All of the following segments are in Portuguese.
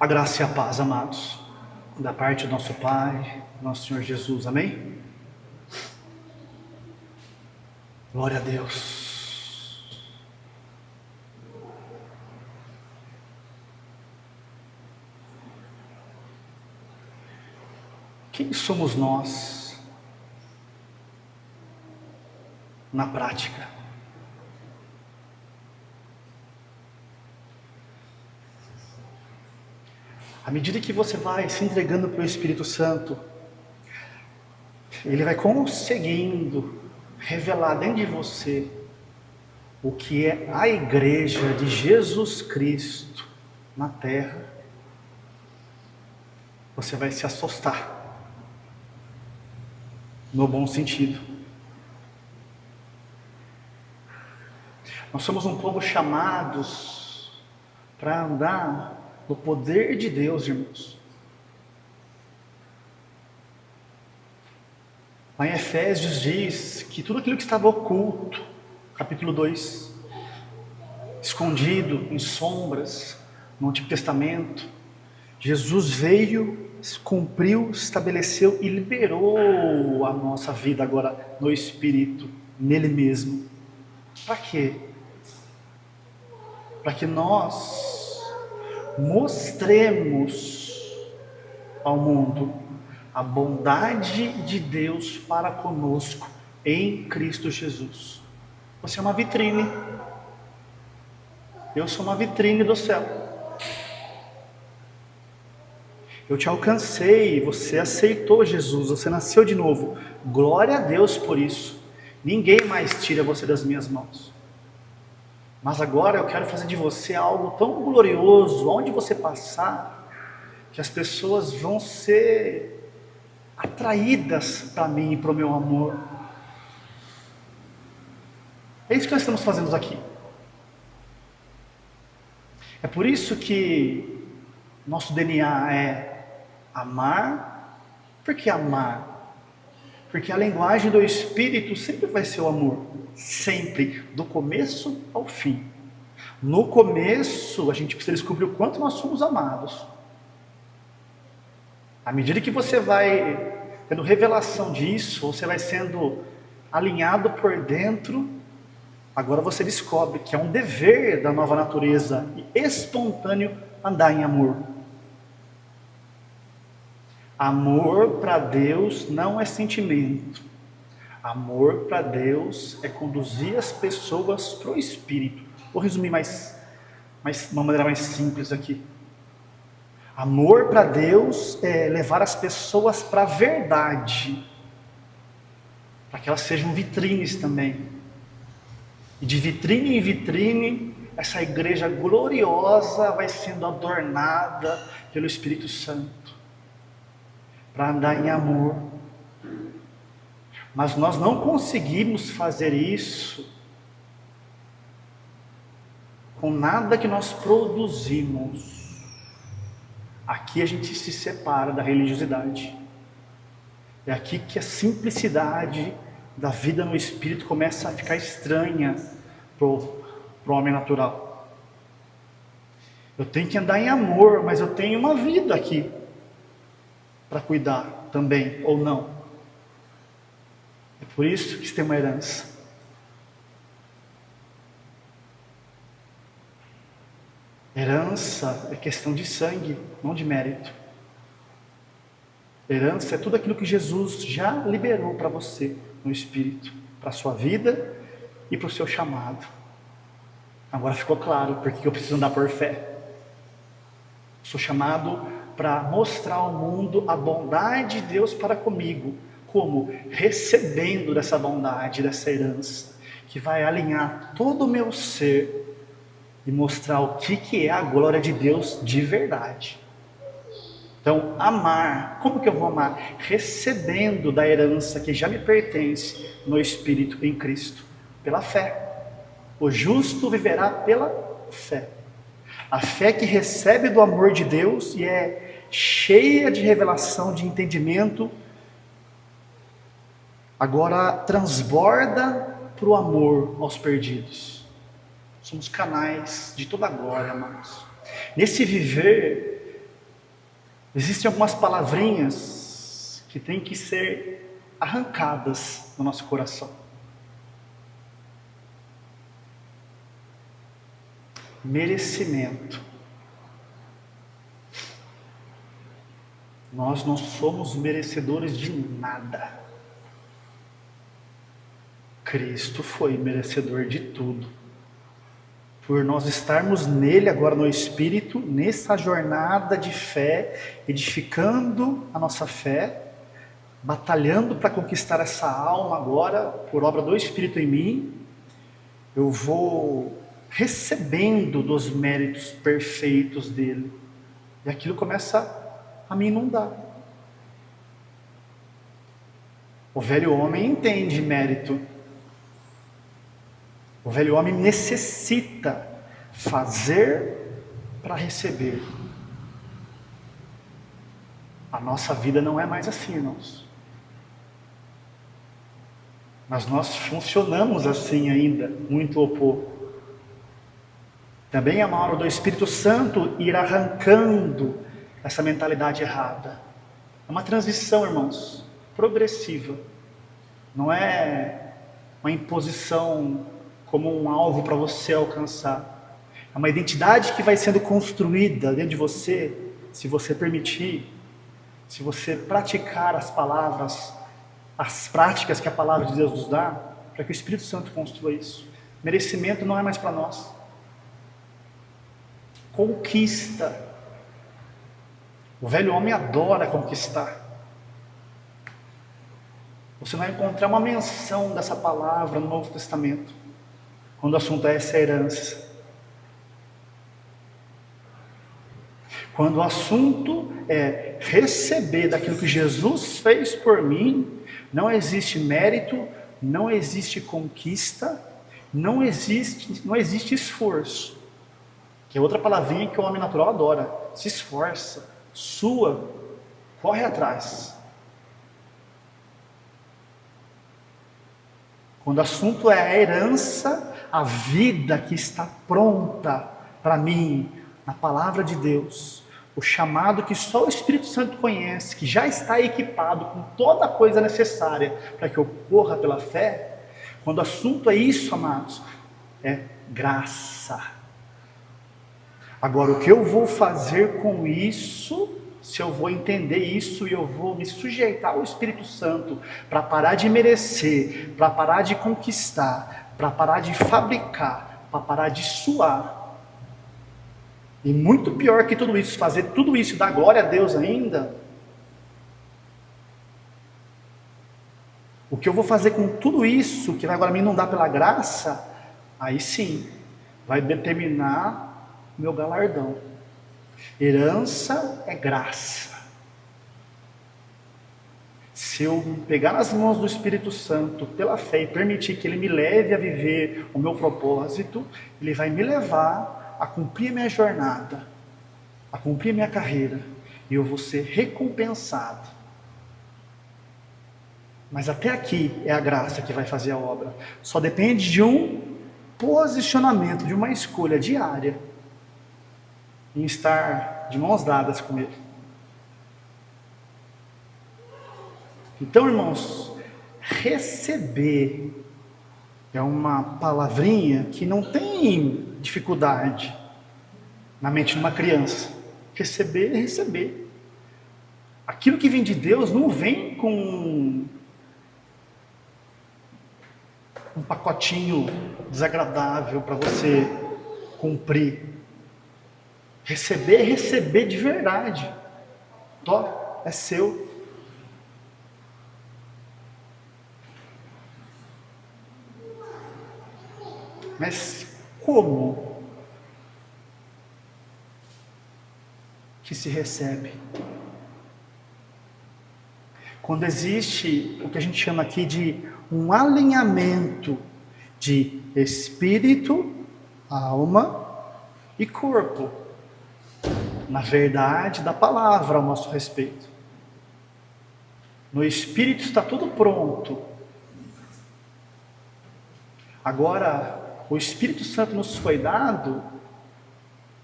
A graça e a paz, amados, da parte do nosso Pai, nosso Senhor Jesus, amém? Glória a Deus. Quem somos nós na prática? À medida que você vai se entregando para o Espírito Santo, ele vai conseguindo revelar dentro de você o que é a igreja de Jesus Cristo na terra. Você vai se assustar, no bom sentido. Nós somos um povo chamados para andar no poder de Deus, irmãos. Lá em Efésios diz que tudo aquilo que estava oculto, capítulo 2, escondido em sombras, no Antigo Testamento, Jesus veio, cumpriu, estabeleceu e liberou a nossa vida agora no Espírito, nele mesmo. Para quê? Para que nós mostremos ao mundo a bondade de Deus para conosco em Cristo Jesus. Você é uma vitrine. Eu sou uma vitrine do céu. Eu te alcancei, você aceitou Jesus, você nasceu de novo. Glória a Deus por isso. Ninguém mais tira você das minhas mãos. Mas agora eu quero fazer de você algo tão glorioso, onde você passar, que as pessoas vão ser atraídas para mim e para o meu amor. É isso que nós estamos fazendo aqui. É por isso que nosso DNA é amar. Por que amar? Porque a linguagem do Espírito sempre vai ser o amor. Sempre, do começo ao fim. No começo, a gente precisa descobrir o quanto nós somos amados. À medida que você vai tendo revelação disso, você vai sendo alinhado por dentro, agora você descobre que é um dever da nova natureza e espontâneo andar em amor. Amor para Deus não é sentimento. Amor para Deus é conduzir as pessoas para o Espírito. Vou resumir uma maneira mais simples aqui. Amor para Deus é levar as pessoas para a verdade, para que elas sejam vitrines também. E de vitrine em vitrine, essa igreja gloriosa vai sendo adornada pelo Espírito Santo, para andar em amor. Mas nós não conseguimos fazer isso com nada que nós produzimos. Aqui a gente se separa da religiosidade. É aqui que a simplicidade da vida no Espírito começa a ficar estranha para o homem natural. Eu tenho que andar em amor, mas eu tenho uma vida aqui para cuidar também, ou não. É por isso que tem uma herança. Herança é questão de sangue, não de mérito. Herança é tudo aquilo que Jesus já liberou para você no Espírito, para a sua vida e para o seu chamado. Agora ficou claro porque eu preciso andar por fé. Sou chamado para mostrar ao mundo a bondade de Deus para comigo. Como? Recebendo dessa bondade, dessa herança, que vai alinhar todo o meu ser e mostrar o que é a glória de Deus de verdade. Então, amar, como que eu vou amar? Recebendo da herança que já me pertence no Espírito em Cristo, pela fé. O justo viverá pela fé. A fé que recebe do amor de Deus e é cheia de revelação, de entendimento, agora transborda para o amor aos perdidos. Somos canais de toda a glória, amados. Nesse viver, Existem algumas palavrinhas que têm que ser arrancadas do nosso coração. Merecimento. Nós não somos merecedores de nada. Cristo foi merecedor de tudo. Por nós estarmos nele agora no Espírito, nessa jornada de fé, edificando a nossa fé, batalhando para conquistar essa alma agora, por obra do Espírito em mim, eu vou recebendo dos méritos perfeitos dele. E aquilo começa a me inundar. O velho homem entende mérito. O velho homem necessita fazer para receber. A nossa vida não é mais assim, irmãos. Mas nós funcionamos assim ainda, muito ou pouco. Também é uma hora do Espírito Santo ir arrancando essa mentalidade errada. É uma transição, irmãos, progressiva. Não é uma imposição como um alvo para você alcançar. É uma identidade que vai sendo construída dentro de você, se você permitir, se você praticar as palavras, as práticas que a palavra de Deus nos dá, para que o Espírito Santo construa isso. Merecimento não é mais para nós. Conquista. O velho homem adora conquistar. Você vai encontrar uma menção dessa palavra no Novo Testamento, quando o assunto é essa herança. Quando o assunto é receber daquilo que Jesus fez por mim, não existe mérito, não existe conquista, não existe esforço. Que é outra palavrinha que o homem natural adora. Se esforça, sua, corre atrás. Quando o assunto é a herança, a vida que está pronta para mim, na palavra de Deus, o chamado que só o Espírito Santo conhece, que já está equipado com toda a coisa necessária para que eu corra pela fé, quando o assunto é isso, amados, é graça. Agora, o que eu vou fazer com isso, se eu vou entender isso e eu vou me sujeitar ao Espírito Santo para parar de merecer, para parar de conquistar, para parar de fabricar, para parar de suar. E muito pior que tudo isso, fazer tudo isso e dar glória a Deus ainda. O que eu vou fazer com tudo isso, que vai agora me inundar pela graça, aí sim, vai determinar o meu galardão. Herança é graça. Se eu pegar nas mãos do Espírito Santo pela fé e permitir que Ele me leve a viver o meu propósito, Ele vai me levar a cumprir a minha jornada, a cumprir a minha carreira, e eu vou ser recompensado. Mas até aqui é a graça que vai fazer a obra. Só depende de um posicionamento, de uma escolha diária em estar de mãos dadas com Ele. Então, irmãos, receber é uma palavrinha que não tem dificuldade na mente de uma criança. Receber é receber. Aquilo que vem de Deus não vem com um pacotinho desagradável para você cumprir. Receber é receber de verdade. Tó, é seu. Mas como que se recebe? Quando existe o que a gente chama aqui de um alinhamento de espírito, alma e corpo, na verdade da palavra ao nosso respeito. No espírito está tudo pronto. Agora, o Espírito Santo nos foi dado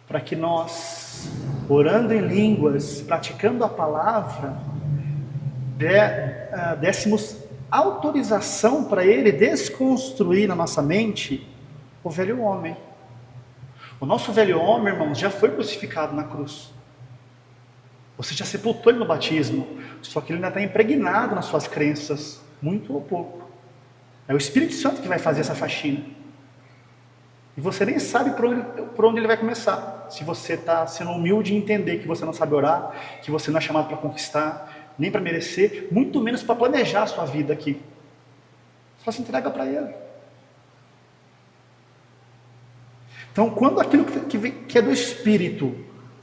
para que nós, orando em línguas, praticando a palavra, dessemos autorização para Ele desconstruir na nossa mente o velho homem. O nosso velho homem, irmãos, já foi crucificado na cruz. Você já sepultou ele no batismo, só que ele ainda está impregnado nas suas crenças, muito ou pouco. É o Espírito Santo que vai fazer essa faxina. E você nem sabe por onde ele vai começar. Se você está sendo humilde e entender que você não sabe orar, que você não é chamado para conquistar, nem para merecer, muito menos para planejar a sua vida aqui. Só se entrega para ele. Então, quando aquilo que é do Espírito,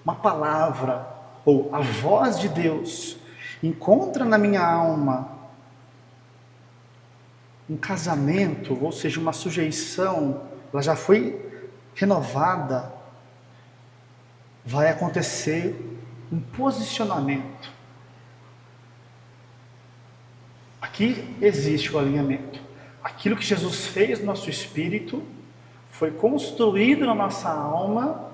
uma palavra, ou a voz de Deus, encontra na minha alma um casamento, ou seja, uma sujeição, ela já foi renovada, vai acontecer um posicionamento. Aqui existe o alinhamento. Aquilo que Jesus fez no nosso espírito foi construído na nossa alma,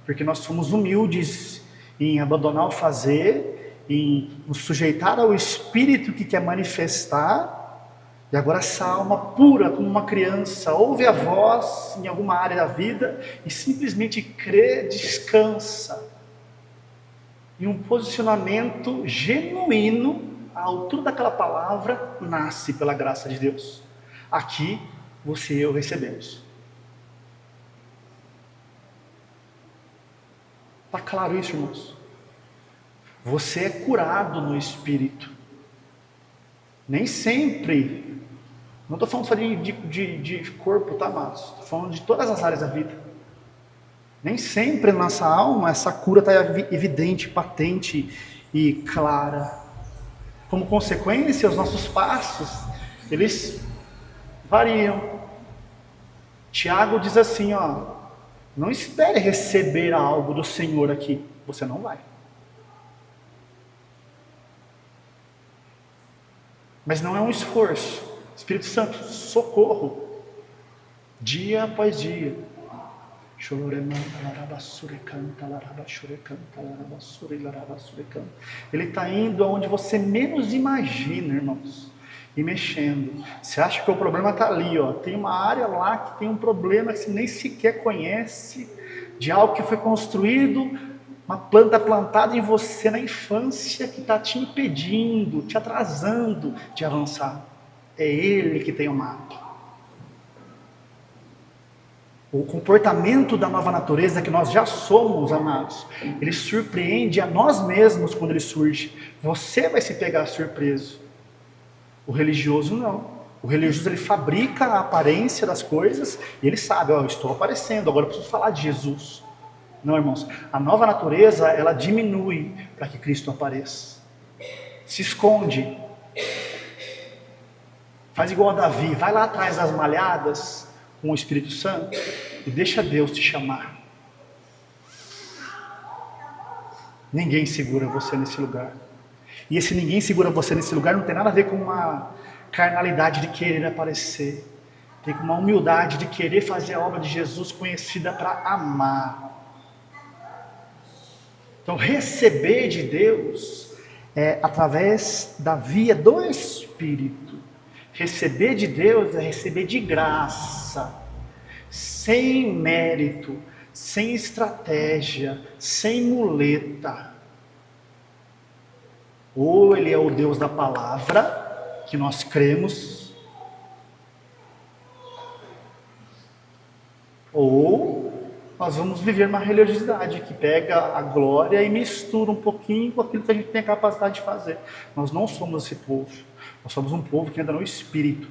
porque nós somos humildes em abandonar o fazer, em nos sujeitar ao Espírito que quer manifestar, e agora essa alma pura, como uma criança, ouve a voz em alguma área da vida, e simplesmente crê, descansa, e um posicionamento genuíno, à altura daquela palavra, nasce pela graça de Deus. Aqui, você e eu recebemos. Está claro isso, irmãos? Você é curado no Espírito. Nem sempre, não estou falando só de corpo, tá, amados? Estou falando de todas as áreas da vida. Nem sempre na nossa alma essa cura está evidente, patente e clara. Como consequência, os nossos passos, eles variam. Tiago diz assim, ó, não espere receber algo do Senhor aqui, você não vai. Mas não é um esforço. Espírito Santo, socorro, dia após dia. Ele está indo aonde você menos imagina, irmãos, e mexendo. Você acha que o problema está ali, ó. Tem uma área lá que tem um problema que você nem sequer conhece, de algo que foi construído, uma planta plantada em você na infância que está te impedindo, te atrasando de avançar. É Ele que tem o mapa. O comportamento da nova natureza que nós já somos, amados, ele surpreende a nós mesmos quando ele surge. Você vai se pegar surpreso. O religioso não. O religioso ele fabrica a aparência das coisas e ele sabe, ó, eu estou aparecendo, agora eu preciso falar de Jesus. Não, irmãos, a nova natureza ela diminui para que Cristo apareça. Se esconde. Faz igual a Davi, vai lá atrás das malhadas com o Espírito Santo e deixa Deus te chamar. Ninguém segura você nesse lugar. E esse ninguém segura você nesse lugar não tem nada a ver com uma carnalidade de querer aparecer. Tem com uma humildade de querer fazer a obra de Jesus conhecida para amar. Então receber de Deus é através da via do Espírito. Receber de Deus é receber de graça, sem mérito, sem estratégia, sem muleta. Ou Ele é o Deus da palavra, que nós cremos, ou nós vamos viver uma religiosidade que pega a glória e mistura um pouquinho com aquilo que a gente tem a capacidade de fazer. Nós não somos esse povo. Nós somos um povo que anda no Espírito,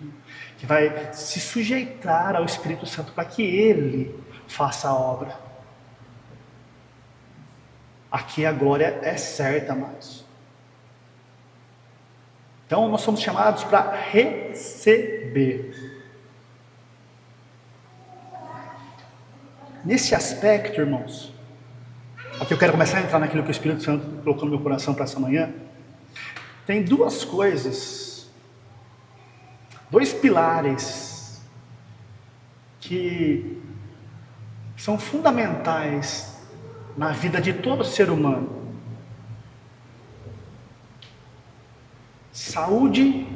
que vai se sujeitar ao Espírito Santo para que Ele faça a obra. Aqui a glória é certa, amados. Então nós somos chamados para receber. Nesse aspecto, irmãos, aqui eu quero começar a entrar naquilo que o Espírito Santo colocou no meu coração para essa manhã. Tem duas coisas, dois pilares que são fundamentais na vida de todo ser humano. Saúde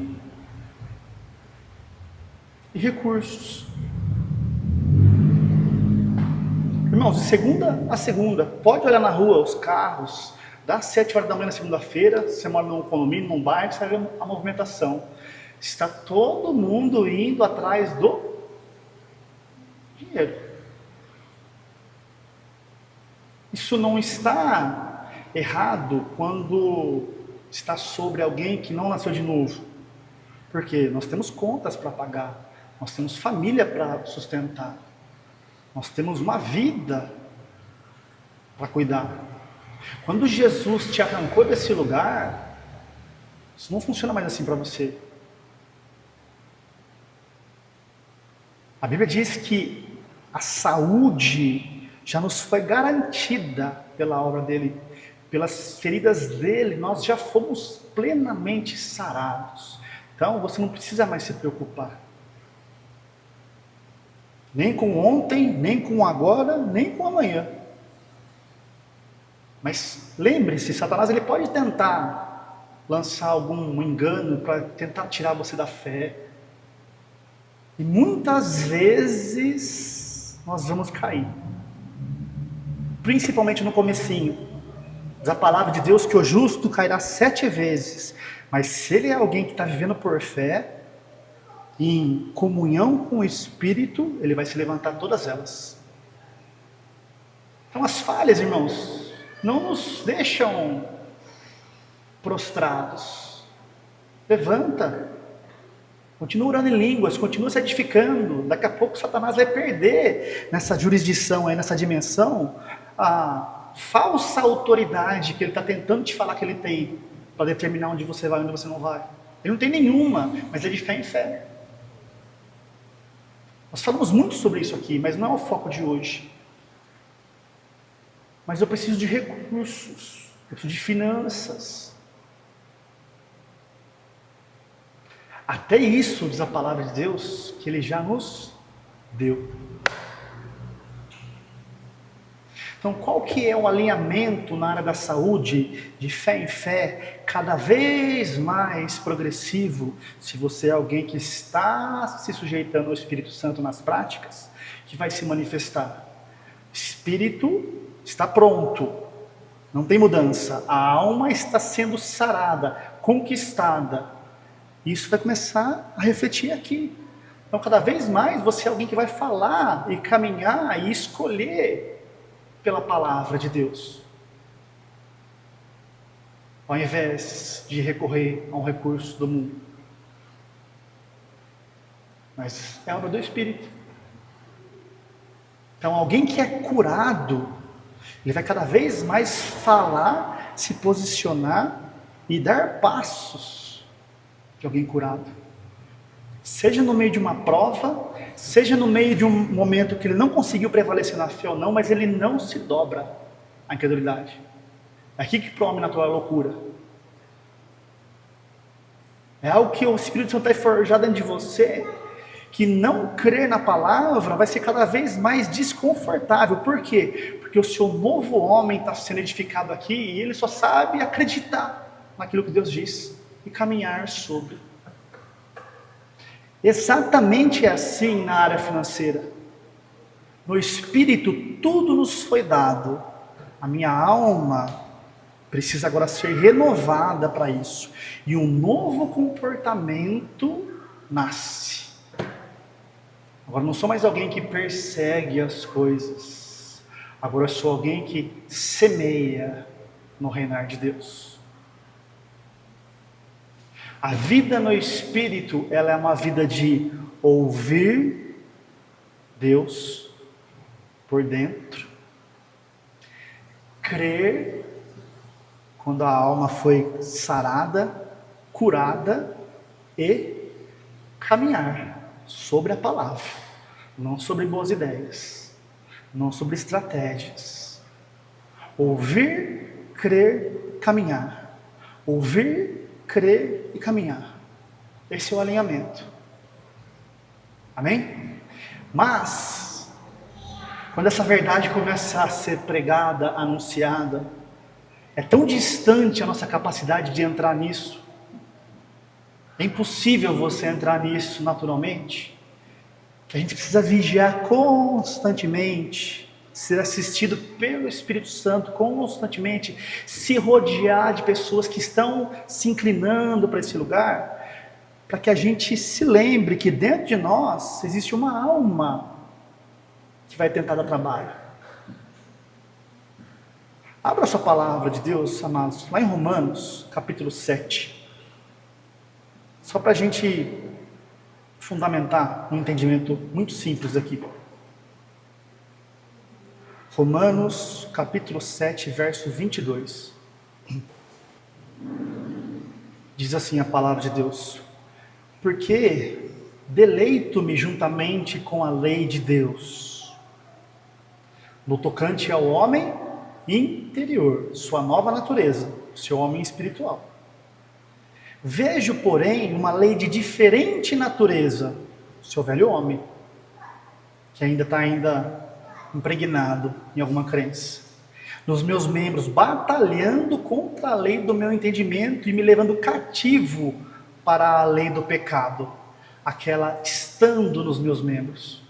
e recursos. Irmãos, de segunda a segunda, pode olhar na rua os carros, das 7 horas da manhã na segunda-feira, você mora num condomínio, num bairro, você vai ver a movimentação. Está todo mundo indo atrás do dinheiro. Isso não está errado quando está sobre alguém que não nasceu de novo. Porque nós temos contas para pagar, nós temos família para sustentar, nós temos uma vida para cuidar. Quando Jesus te arrancou desse lugar, isso não funciona mais assim para você. A Bíblia diz que a saúde já nos foi garantida pela obra dele. Pelas feridas dele, nós já fomos plenamente sarados. Então, você não precisa mais se preocupar. Nem com ontem, nem com agora, nem com amanhã. Mas lembre-se, Satanás ele pode tentar lançar algum engano para tentar tirar você da fé. E muitas vezes nós vamos cair. Principalmente no comecinho. Diz a palavra de Deus que o justo cairá 7 vezes. Mas se ele é alguém que está vivendo por fé, em comunhão com o Espírito, ele vai se levantar todas elas. Então as falhas, irmãos, não nos deixam prostrados. Levanta. Continua orando em línguas, continua se edificando. Daqui a pouco Satanás vai perder nessa jurisdição aí, nessa dimensão, a falsa autoridade que ele está tentando te falar que ele tem, para determinar onde você vai e onde você não vai. Ele não tem nenhuma, mas é de fé em fé. Nós falamos muito sobre isso aqui, mas não é o foco de hoje. Mas eu preciso de recursos, eu preciso de finanças. Até isso, diz a palavra de Deus, que Ele já nos deu. Então, qual que é o alinhamento na área da saúde, de fé em fé, cada vez mais progressivo, se você é alguém que está se sujeitando ao Espírito Santo nas práticas, que vai se manifestar? Espírito está pronto, não tem mudança, a alma está sendo sarada, conquistada. Isso vai começar a refletir aqui. Então, cada vez mais você é alguém que vai falar e caminhar e escolher pela palavra de Deus, ao invés de recorrer a um recurso do mundo. Mas é obra do Espírito. Então, alguém que é curado, ele vai cada vez mais falar, se posicionar e dar passos de alguém curado. Seja no meio de uma prova, seja no meio de um momento que ele não conseguiu prevalecer na fé ou não, mas ele não se dobra à incredulidade. É aqui que pro homem natural é loucura. É algo que o Espírito Santo vai forjar dentro de você, que não crer na palavra vai ser cada vez mais desconfortável. Por quê? Porque o seu novo homem está sendo edificado aqui e ele só sabe acreditar naquilo que Deus diz e caminhar sobre. Exatamente assim na área financeira. No Espírito tudo nos foi dado. A minha alma precisa agora ser renovada para isso. E um novo comportamento nasce. Agora não sou mais alguém que persegue as coisas. Agora eu sou alguém que semeia no reinar de Deus. A vida no Espírito, ela é uma vida de ouvir Deus por dentro, crer quando a alma foi sarada, curada e caminhar sobre a palavra, não sobre boas ideias, não sobre estratégias. Ouvir, crer, caminhar. Ouvir, crer e caminhar. Esse é o alinhamento. Amém? Mas Quando essa verdade começa a ser pregada, anunciada, é tão distante a nossa capacidade de entrar nisso. É impossível você entrar nisso naturalmente, que a gente precisa vigiar constantemente, ser assistido pelo Espírito Santo constantemente, se rodear de pessoas que estão se inclinando para esse lugar, para que a gente se lembre que dentro de nós existe uma alma que vai tentar dar trabalho. Abra a sua palavra de Deus, amados, lá em Romanos, capítulo 7. Só para a gente fundamentar um entendimento muito simples aqui. Romanos, capítulo 7, verso 22. Diz assim a palavra de Deus: porque deleito-me juntamente com a lei de Deus, no tocante ao homem interior, sua nova natureza, seu homem espiritual. Vejo, porém, uma lei de diferente natureza, seu velho homem, que ainda está impregnado em alguma crença, nos meus membros, batalhando contra a lei do meu entendimento e me levando cativo para a lei do pecado, aquela estando nos meus membros.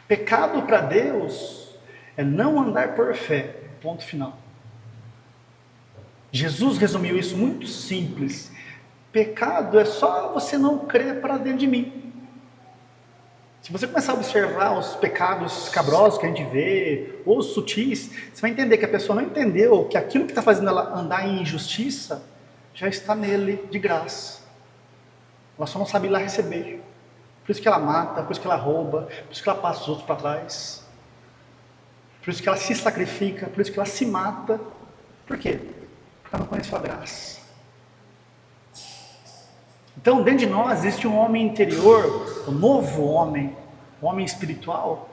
Pecado para Deus é não andar por fé, ponto final. Jesus resumiu isso muito simples. Pecado é só você não crer para dentro de mim. Se você começar a observar os pecados escabrosos que a gente vê, ou os sutis, você vai entender que a pessoa não entendeu que aquilo que está fazendo ela andar em injustiça já está nele de graça. Ela só não sabe ir lá receber. Por isso que ela mata, por isso que ela rouba, por isso que ela passa os outros para trás. Por isso que ela se sacrifica, por isso que ela se mata. Por quê? Porque ela não conhece a graça. Então, dentro de nós existe um homem interior, um novo homem, um homem espiritual,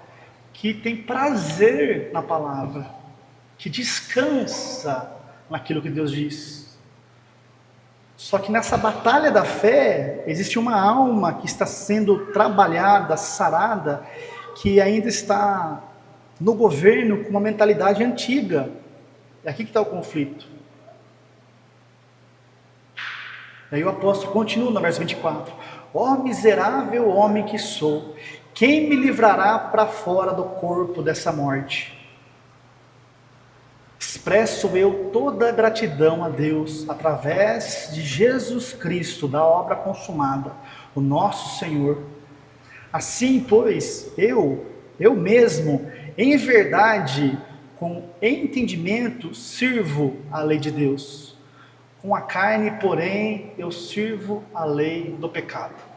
que tem prazer na palavra, que descansa naquilo que Deus diz. Só que nessa batalha da fé, existe uma alma que está sendo trabalhada, sarada, que ainda está no governo com uma mentalidade antiga. É aqui que está o conflito. Aí o apóstolo continua no verso 24: ó miserável homem que sou, quem me livrará para fora do corpo dessa morte? Expresso eu toda a gratidão a Deus, através de Jesus Cristo, da obra consumada, o nosso Senhor. Assim, pois, eu mesmo, em verdade, com entendimento, sirvo a lei de Deus. Com a carne, porém, eu sirvo a lei do pecado.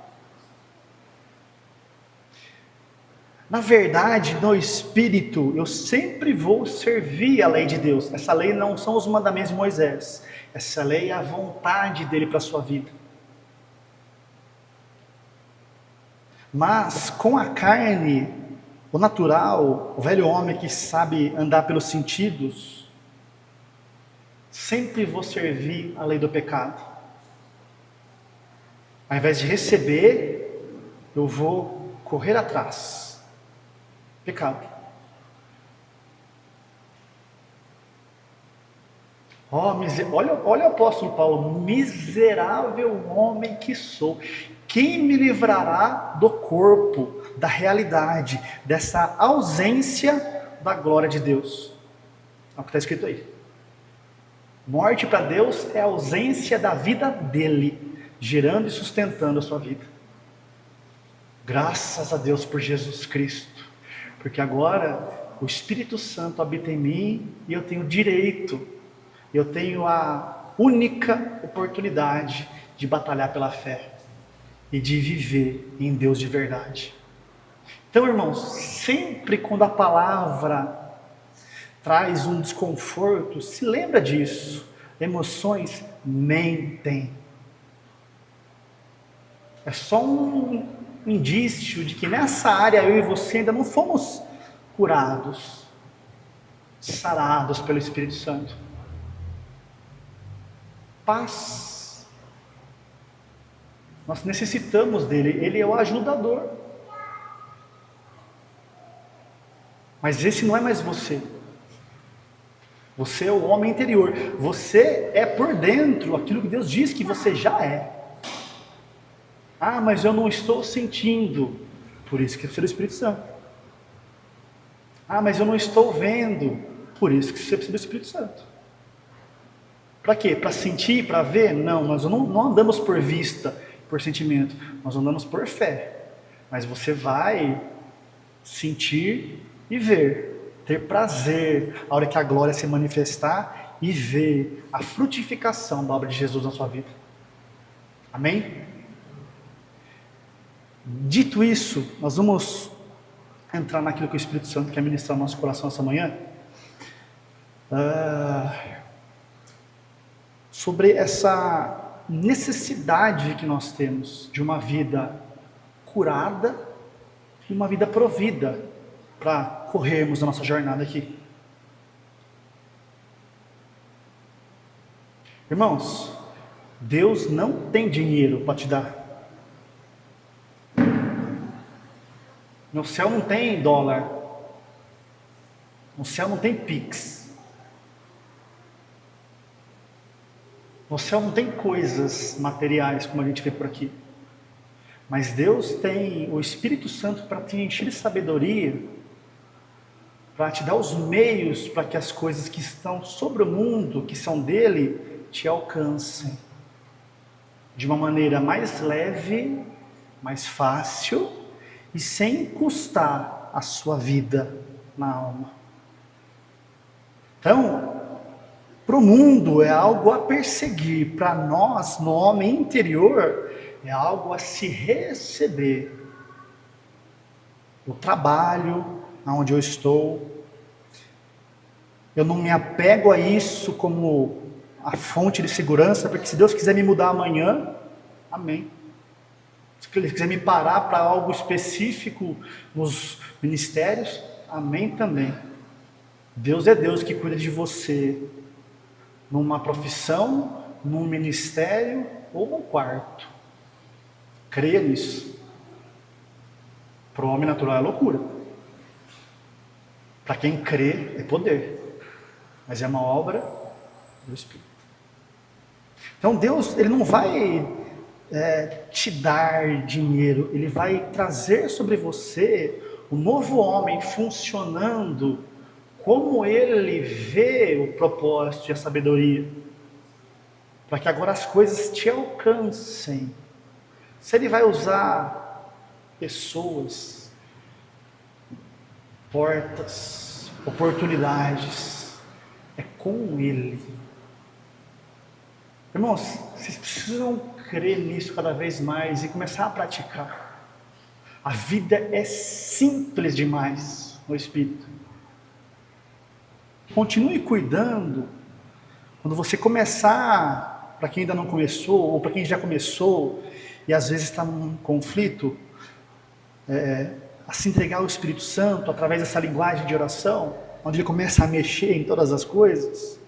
Na verdade, no Espírito, eu sempre vou servir a lei de Deus. Essa lei não são os mandamentos de Moisés. Essa lei é a vontade dele para a sua vida. Mas com a carne, o natural, o velho homem que sabe andar pelos sentidos, sempre vou servir a lei do pecado. Ao invés de receber, eu vou correr atrás. Pecado. Olha o apóstolo Paulo: miserável homem que sou, quem me livrará do corpo, da realidade, dessa ausência da glória de Deus? É o que está escrito aí. Morte para Deus é a ausência da vida dele, gerando e sustentando a sua vida. Graças a Deus por Jesus Cristo, porque agora o Espírito Santo habita em mim e eu tenho direito, eu tenho a única oportunidade de batalhar pela fé e de viver em Deus de verdade. Então, irmãos, sempre quando a palavra traz um desconforto, se lembra disso. Emoções mentem. É só um indício de que nessa área eu e você ainda não fomos curados, sarados pelo Espírito Santo. Paz. Nós necessitamos dele, ele é o ajudador. Mas esse não é mais você. Você é o homem interior. Você é por dentro aquilo que Deus diz que você já é. Ah, mas eu não estou sentindo. Por isso que precisa do Espírito Santo. Ah, mas eu não estou vendo. Por isso que você precisa do Espírito Santo. Para quê? Para sentir, para ver? Não, nós não andamos por vista, por sentimento. Nós andamos por fé. Mas você vai sentir e ver, ter prazer a hora que a glória se manifestar e ver a frutificação da obra de Jesus na sua vida. Amém? Dito isso, nós vamos entrar naquilo que o Espírito Santo quer ministrar no nosso coração essa manhã. Sobre essa necessidade que nós temos de uma vida curada e uma vida provida para corrermos a nossa jornada aqui. Irmãos, Deus não tem dinheiro para te dar. No céu não tem dólar. No céu não tem Pix. No céu não tem coisas materiais como a gente vê por aqui. Mas Deus tem o Espírito Santo para te encher de sabedoria, para te dar os meios para que as coisas que estão sobre o mundo, que são dele, te alcancem de uma maneira mais leve, mais fácil e sem custar a sua vida na alma. Então, para o mundo é algo a perseguir, para nós, no homem interior, é algo a se receber. O trabalho, aonde eu estou, eu não me apego a isso como a fonte de segurança, porque se Deus quiser me mudar amanhã, amém. Se Ele quiser me parar para algo específico nos ministérios, amém também. Deus é Deus que cuida de você, numa profissão, num ministério ou num quarto. Creia nisso. Para o homem natural é loucura. Para quem crê é poder. Mas é uma obra do Espírito. Então Deus, Ele não vai te dar dinheiro. Ele vai trazer sobre você o novo homem funcionando como Ele vê o propósito e a sabedoria. Para que agora as coisas te alcancem. Se Ele vai usar pessoas, portas, oportunidades, é com Ele. Irmãos, vocês precisam crer nisso cada vez mais e começar a praticar. A vida é simples demais no Espírito. Continue cuidando. Quando você começar, para quem ainda não começou, ou para quem já começou, e às vezes está num conflito, a se entregar ao Espírito Santo, através dessa linguagem de oração, onde ele começa a mexer em todas as coisas.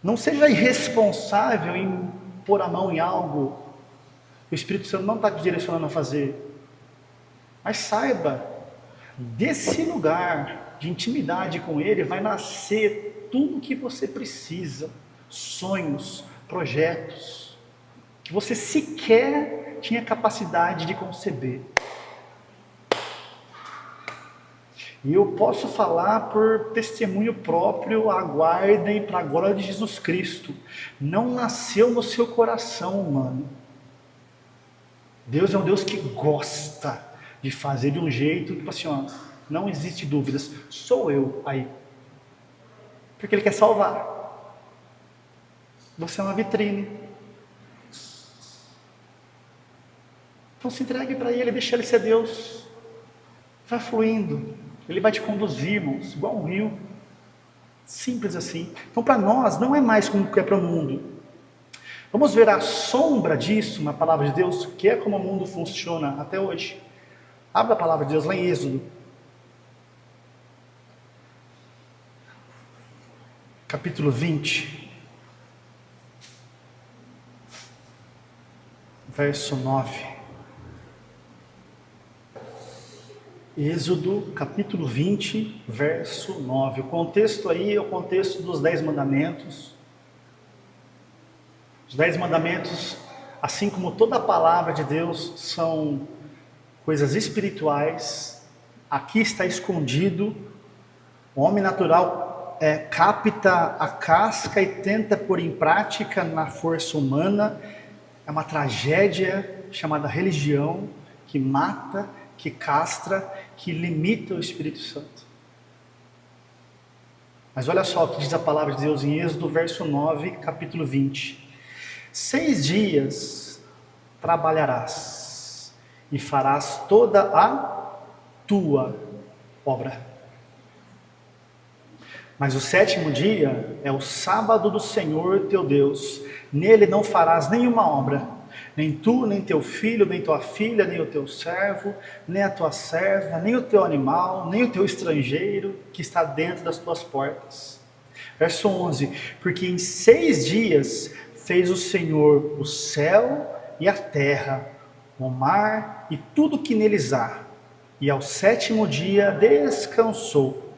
Não seja irresponsável em pôr a mão em algo que o Espírito Santo não está te direcionando a fazer. Mas saiba, desse lugar de intimidade com Ele, vai nascer tudo o que você precisa. Sonhos, projetos, que você sequer tinha capacidade de conceber. E eu posso falar por testemunho próprio, aguardem para a glória de Jesus Cristo. Não nasceu no seu coração humano. Deus é um Deus que gosta de fazer de um jeito, tipo assim, ó, não existe dúvidas, sou eu aí. Porque Ele quer salvar. Você é uma vitrine. Então se entregue para Ele, deixa Ele ser Deus. Vai fluindo. Ele vai te conduzir, irmãos, igual um rio. Simples assim. Então para nós não é mais como é para o mundo. Vamos ver a sombra disso na palavra de Deus, que é como o mundo funciona até hoje. Abra a palavra de Deus lá em Êxodo. Capítulo 20. Verso 9. Êxodo capítulo 20, verso 9. O contexto aí é o contexto dos 10 mandamentos. Os 10 mandamentos, assim como toda a palavra de Deus, são coisas espirituais. Aqui está escondido. O homem natural capta a casca e tenta pôr em prática na força humana. É uma tragédia chamada religião, que mata, que castra, que limita o Espírito Santo. Mas olha só o que diz a palavra de Deus em Êxodo, verso 9, capítulo 20. 6 dias trabalharás e farás toda a tua obra. Mas o 7º dia é o sábado do Senhor teu Deus. Nele não farás nenhuma obra, nem tu, nem teu filho, nem tua filha, nem o teu servo, nem a tua serva, nem o teu animal, nem o teu estrangeiro que está dentro das tuas portas. Verso 11. Porque em 6 dias fez o Senhor o céu e a terra, o mar e tudo que neles há. E ao 7º dia descansou.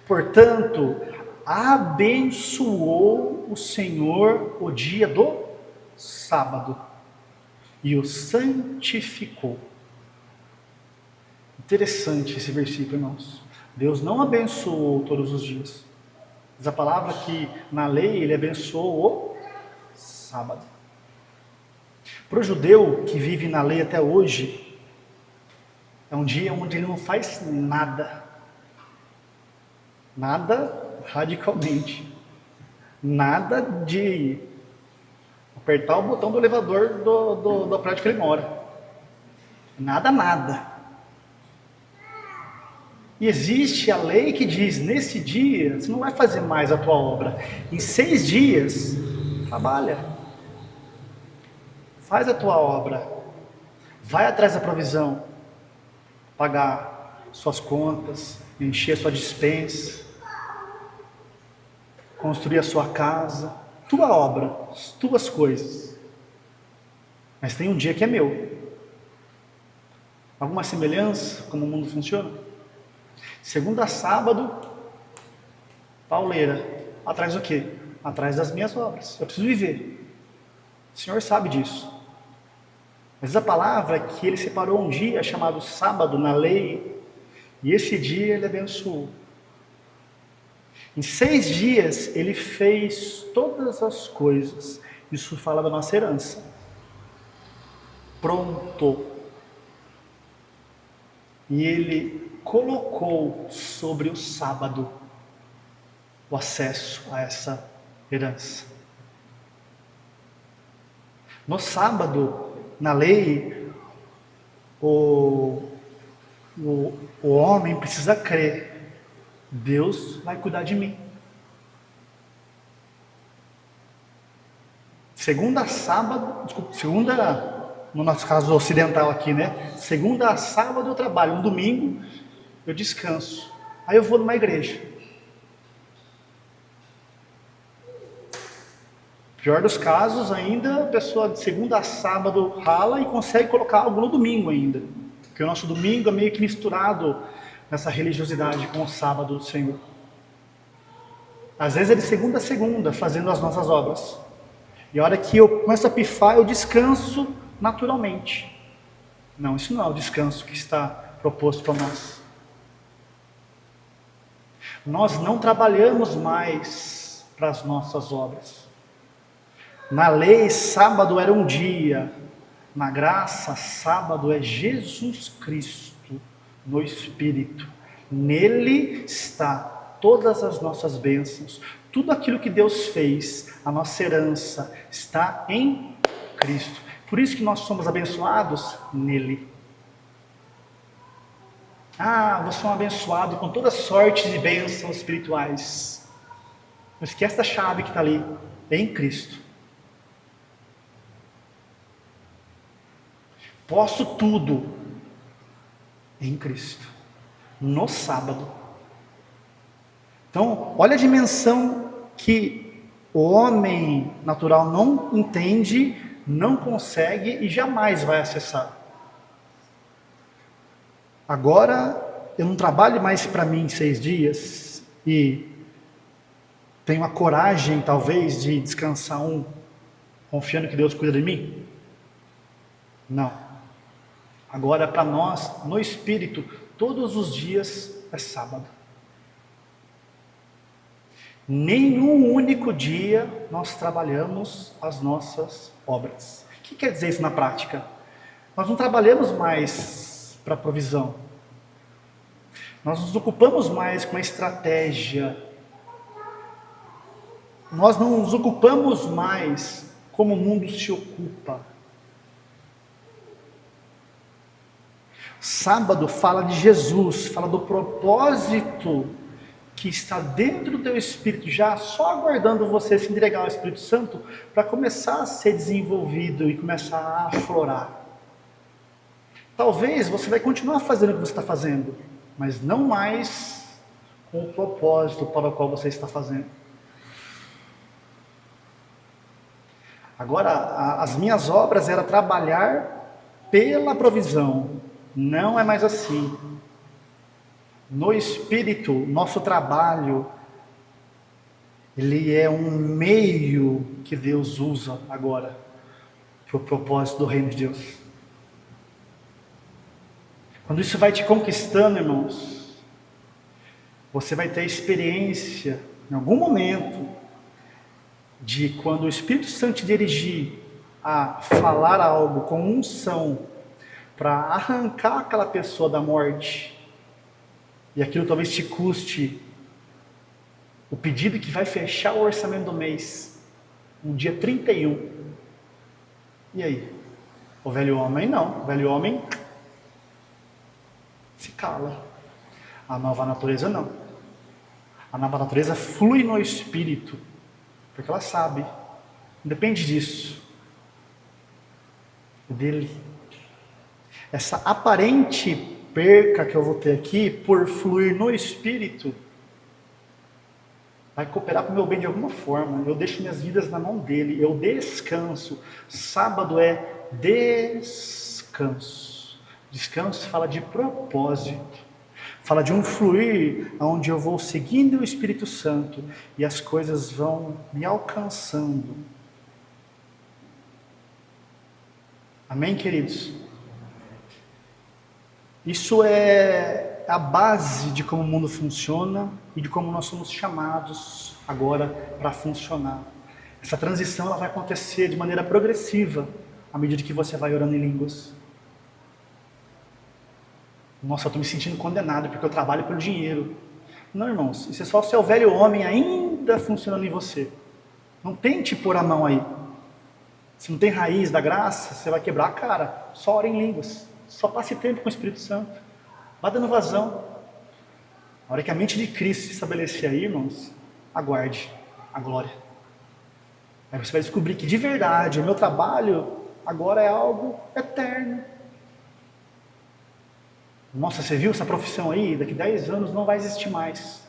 Portanto, abençoou o Senhor o dia do sábado e o santificou. Interessante esse versículo, irmãos. Deus não abençoou todos os dias. Diz a palavra que na lei ele abençoou o sábado. Para o judeu que vive na lei até hoje, é um dia onde ele não faz nada. Nada radicalmente. Nada de apertar o botão do elevador do prédio que ele mora. Nada. E existe a lei que diz, nesse dia, você não vai fazer mais a tua obra. Em 6 dias, trabalha. Faz a tua obra. Vai atrás da provisão. Pagar suas contas, encher a sua despensa, construir a sua casa, tua obra, as tuas coisas. Mas tem um dia que é meu. Alguma semelhança como o mundo funciona? Segunda a sábado, pauleira. Atrás do quê? Atrás das minhas obras. Eu preciso viver. O Senhor sabe disso. Mas a palavra é que ele separou um dia chamado sábado na lei, e esse dia ele abençoou. Em 6 dias ele fez todas as coisas. Isso fala da nossa herança. Pronto. E ele colocou sobre o sábado o acesso a essa herança. No sábado, na lei, o homem precisa crer: Deus vai cuidar de mim. Segunda a sábado, no nosso caso ocidental aqui, né? Segunda a sábado eu trabalho, no domingo eu descanso. Aí eu vou numa igreja. Pior dos casos ainda, a pessoa de segunda a sábado rala e consegue colocar algo no domingo ainda. Porque o nosso domingo é meio que misturado nessa religiosidade com o sábado do Senhor. Às vezes é de segunda a segunda, fazendo as nossas obras. E a hora que eu começo a pifar, eu descanso naturalmente. Não, isso não é o descanso que está proposto para nós. Nós não trabalhamos mais para as nossas obras. Na lei, sábado era um dia. Na graça, sábado é Jesus Cristo no Espírito. Nele está todas as nossas bênçãos. Tudo aquilo que Deus fez, a nossa herança, está em Cristo. Por isso que nós somos abençoados nele. Você é um abençoado com toda sorte de bênçãos espirituais. Mas que esta chave que está ali é em Cristo. Posso tudo em Cristo, no sábado. Então, olha a dimensão que o homem natural não entende, não consegue e jamais vai acessar. agora eu não trabalho mais para mim 6 dias e tenho a coragem, talvez, de descansar confiando que Deus cuida de mim? Não. Agora, para nós, no Espírito, todos os dias é sábado. Nenhum único dia nós trabalhamos as nossas obras. O que quer dizer isso na prática? Nós não trabalhamos mais para provisão. Nós nos ocupamos mais com a estratégia. Nós não nos ocupamos mais como o mundo se ocupa. Sábado fala de Jesus, fala do propósito que está dentro do teu espírito, já só aguardando você se entregar ao Espírito Santo para começar a ser desenvolvido e começar a aflorar. Talvez você vai continuar fazendo o que você está fazendo, mas não mais com o propósito para o qual você está fazendo. Agora, as minhas obras era trabalhar pela provisão. Não é mais assim. No Espírito, nosso trabalho, ele é um meio que Deus usa agora para o propósito do reino de Deus. Quando isso vai te conquistando, irmãos, você vai ter experiência, em algum momento, de quando o Espírito Santo te dirigir a falar algo com unção, para arrancar aquela pessoa da morte, e aquilo talvez te custe o pedido que vai fechar o orçamento do mês, no dia 31. E aí? O velho homem não, o velho homem se cala. A nova natureza não. A nova natureza flui no Espírito, porque ela sabe, não depende disso, é dele. Essa aparente perca que eu vou ter aqui, por fluir no Espírito, vai cooperar para o meu bem de alguma forma. Eu deixo minhas vidas na mão dele, eu descanso. Sábado é descanso. Descanso fala de propósito, fala de um fluir onde eu vou seguindo o Espírito Santo e as coisas vão me alcançando. Amém, queridos? Isso é a base de como o mundo funciona e de como nós somos chamados agora para funcionar. Essa transição ela vai acontecer de maneira progressiva à medida que você vai orando em línguas. Nossa, eu estou me sentindo condenado porque eu trabalho pelo dinheiro. Não, irmãos, isso é só o seu velho homem ainda funcionando em você. Não tente pôr a mão aí. Se não tem raiz da graça, você vai quebrar a cara. Só ore em línguas. Só passe tempo com o Espírito Santo. Vá dando vazão. A hora que a mente de Cristo se estabelecer aí, irmãos, aguarde a glória. Aí você vai descobrir que de verdade o meu trabalho agora é algo eterno. Nossa, você viu essa profissão aí? Daqui 10 anos não vai existir mais.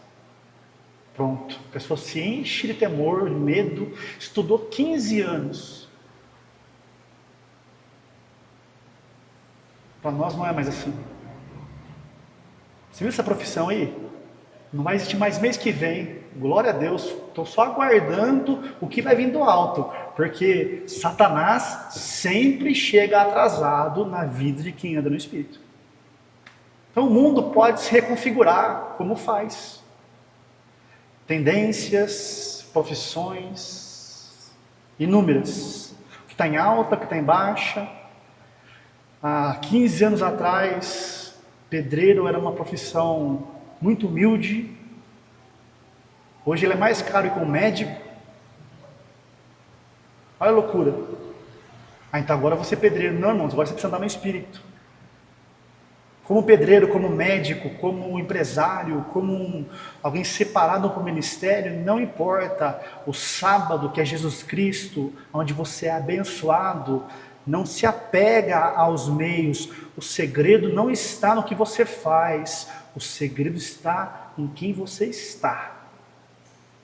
Pronto. A pessoa se enche de temor, de medo, estudou 15 anos. Para nós não é mais assim. Você viu essa profissão aí? Não vai existir mais mês que vem. Glória a Deus. Estou só aguardando o que vai vir do alto. Porque Satanás sempre chega atrasado na vida de quem anda no Espírito. Então o mundo pode se reconfigurar como faz. Tendências, profissões, inúmeras. O que está em alta, o que está em baixa. Há 15 anos atrás, pedreiro era uma profissão muito humilde. Hoje ele é mais caro que um médico. Olha a loucura. Então agora você é pedreiro. Não, irmãos, agora você precisa andar no Espírito. Como pedreiro, como médico, como empresário, como alguém separado para o ministério, não importa. O sábado, que é Jesus Cristo, onde você é abençoado, não se apega aos meios. O segredo não está no que você faz. O segredo está em quem você está.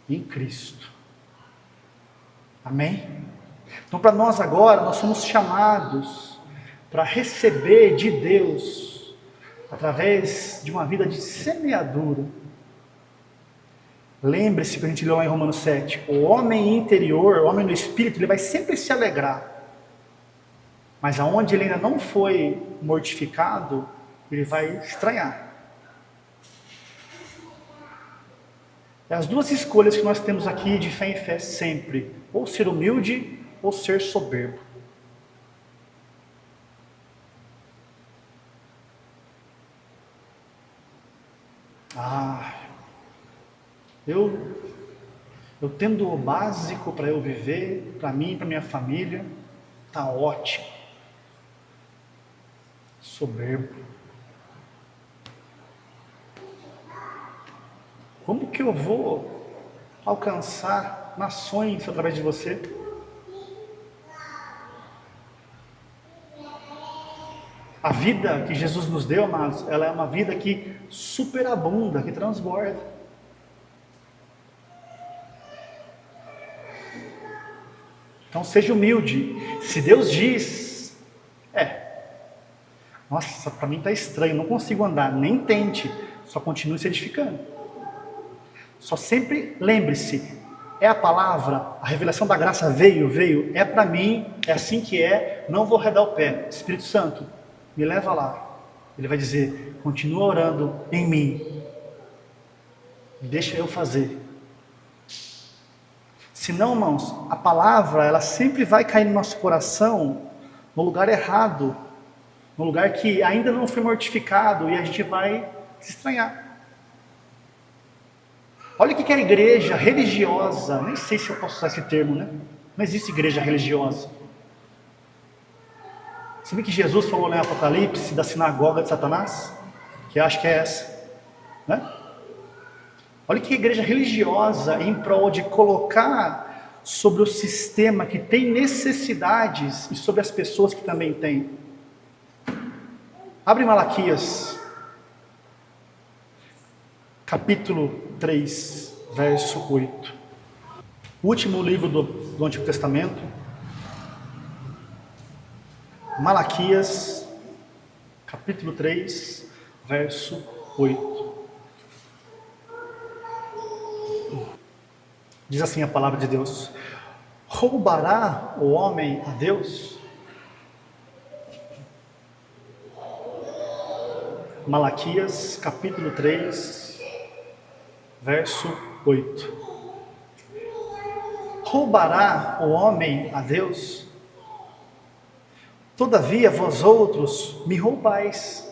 Em Cristo. Amém? Então para nós agora, nós somos chamados para receber de Deus através de uma vida de semeadura. Lembre-se que a gente leu lá em Romanos 7, o homem interior, o homem no espírito, ele vai sempre se alegrar. Mas aonde ele ainda não foi mortificado, ele vai estranhar. É as duas escolhas que nós temos aqui de fé em fé sempre. Ou ser humilde, ou ser soberbo. Eu tendo o básico para eu viver, para mim e para minha família, tá ótimo. Soberbo. Como que eu vou alcançar nações através de você? A vida que Jesus nos deu, amados, ela é uma vida que superabunda, que transborda. Então seja humilde. Se Deus diz, nossa, para mim está estranho, não consigo andar, nem tente, só continue se edificando. Só sempre lembre-se, é a palavra, a revelação da graça veio, é para mim, é assim que é, não vou arredar o pé. Espírito Santo, me leva lá. Ele vai dizer, continua orando em mim, deixa eu fazer. Senão, irmãos, a palavra, ela sempre vai cair no nosso coração, no lugar errado, no lugar que ainda não foi mortificado, e a gente vai se estranhar. Olha o que é a igreja religiosa, nem sei se eu posso usar esse termo, né? Não existe igreja religiosa. Sabe que Jesus falou lá em Apocalipse da sinagoga de Satanás? Que acho que é essa, né? Olha que igreja religiosa em prol de colocar sobre o sistema que tem necessidades e sobre as pessoas que também têm. Abre Malaquias, capítulo 3, verso 8. O último livro do Antigo Testamento. Malaquias, capítulo 3, verso 8. Diz assim a palavra de Deus: roubará o homem a Deus? Malaquias, capítulo 3, verso 8. Roubará o homem a Deus? Todavia vós outros me roubais.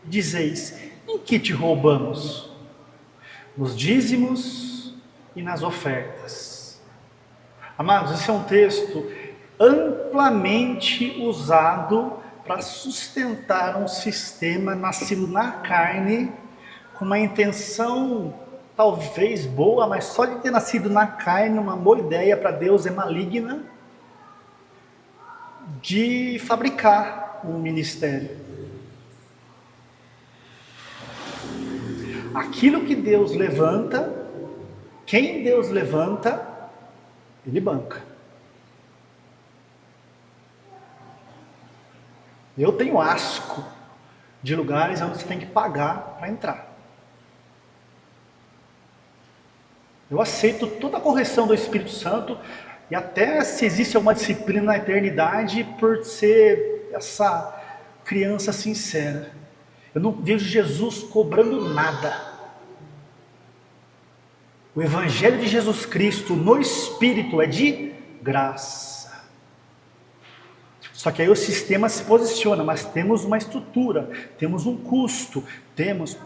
Dizeis, em que te roubamos? Nos dízimos e nas ofertas. Amados, esse é um texto amplamente usado para sustentar um sistema nascido na carne, com uma intenção talvez boa, mas só de ter nascido na carne, uma boa ideia para Deus é maligna, de fabricar um ministério. Aquilo que Deus levanta, quem Deus levanta, Ele banca. Eu tenho asco de lugares onde você tem que pagar para entrar. Eu aceito toda a correção do Espírito Santo, e até se existe alguma disciplina na eternidade, por ser essa criança sincera. Eu não vejo Jesus cobrando nada. O Evangelho de Jesus Cristo no Espírito é de graça. Só que aí o sistema se posiciona, mas temos uma estrutura, temos um custo, temos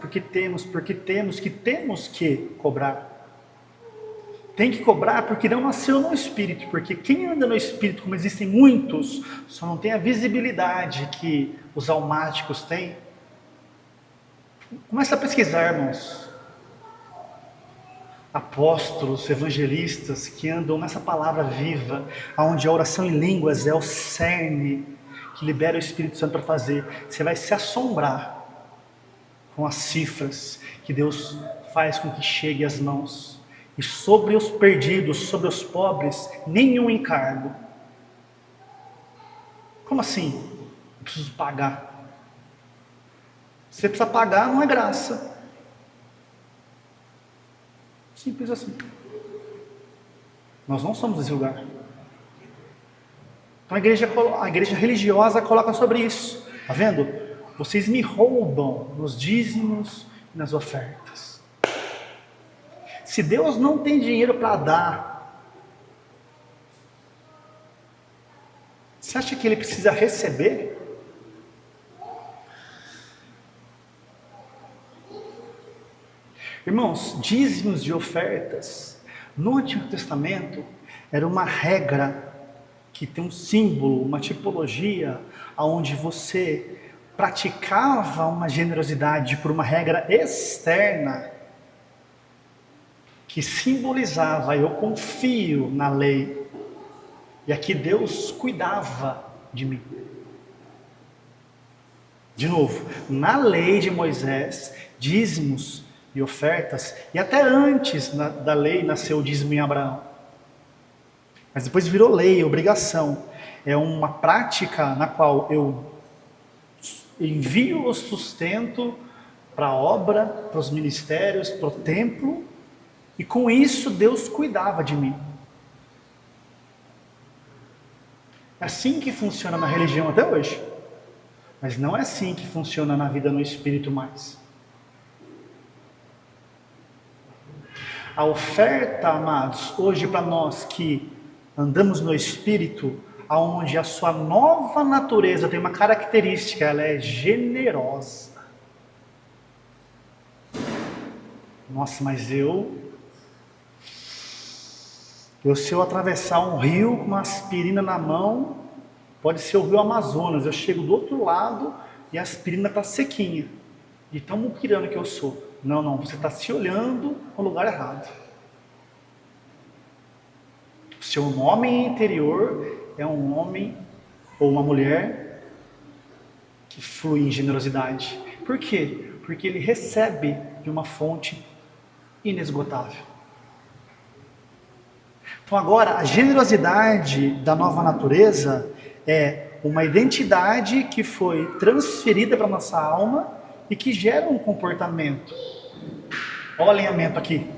que cobrar. Tem que cobrar porque não nasceu no Espírito, porque quem anda no Espírito, como existem muitos, só não tem a visibilidade que os almáticos têm. Começa a pesquisar, irmãos. Apóstolos, evangelistas que andam nessa palavra viva, onde a oração em línguas é o cerne que libera o Espírito Santo para fazer. Você vai se assombrar com as cifras que Deus faz com que chegue às mãos. E sobre os perdidos, sobre os pobres, nenhum encargo. Como assim? Eu preciso pagar. Você precisa pagar, não é graça. Simples assim. Nós não somos esse lugar. Então a igreja religiosa coloca sobre isso. Está vendo? Vocês me roubam nos dízimos e nas ofertas. Se Deus não tem dinheiro para dar, você acha que Ele precisa receber? Irmãos, dízimos de ofertas, no Antigo Testamento, era uma regra que tem um símbolo, uma tipologia, onde você praticava uma generosidade por uma regra externa, que simbolizava, eu confio na lei, e aqui Deus cuidava de mim. De novo, na lei de Moisés, dízimos e ofertas, e até antes da lei nasceu o dízimo em Abraão. Mas depois virou lei, obrigação. É uma prática na qual eu envio o sustento para a obra, para os ministérios, para o templo, e com isso Deus cuidava de mim. É assim que funciona na religião até hoje. Mas não é assim que funciona na vida no Espírito mais. A oferta, amados, hoje para nós que andamos no Espírito, onde a sua nova natureza tem uma característica, ela é generosa. Nossa, mas se eu atravessar um rio com uma aspirina na mão, pode ser o rio Amazonas, eu chego do outro lado e a aspirina está sequinha, de tão muquirano que eu sou. Não, você está se olhando no lugar errado. O seu homem interior é um homem ou uma mulher que flui em generosidade. Por quê? Porque ele recebe de uma fonte inesgotável. Então agora, a generosidade da nova natureza é uma identidade que foi transferida para a nossa alma e que gera um comportamento. Olha o alinhamento aqui.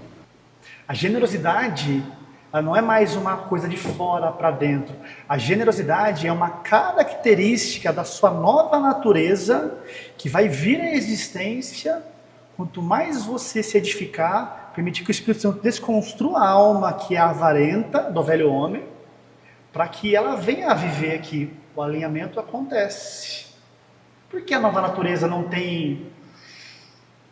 A generosidade, ela não é mais uma coisa de fora para dentro. A generosidade é uma característica da sua nova natureza que vai vir à existência quanto mais você se edificar, permitir que o Espírito Santo desconstrua a alma que é avarenta do velho homem, para que ela venha a viver aqui. O alinhamento acontece. Por que a nova natureza não tem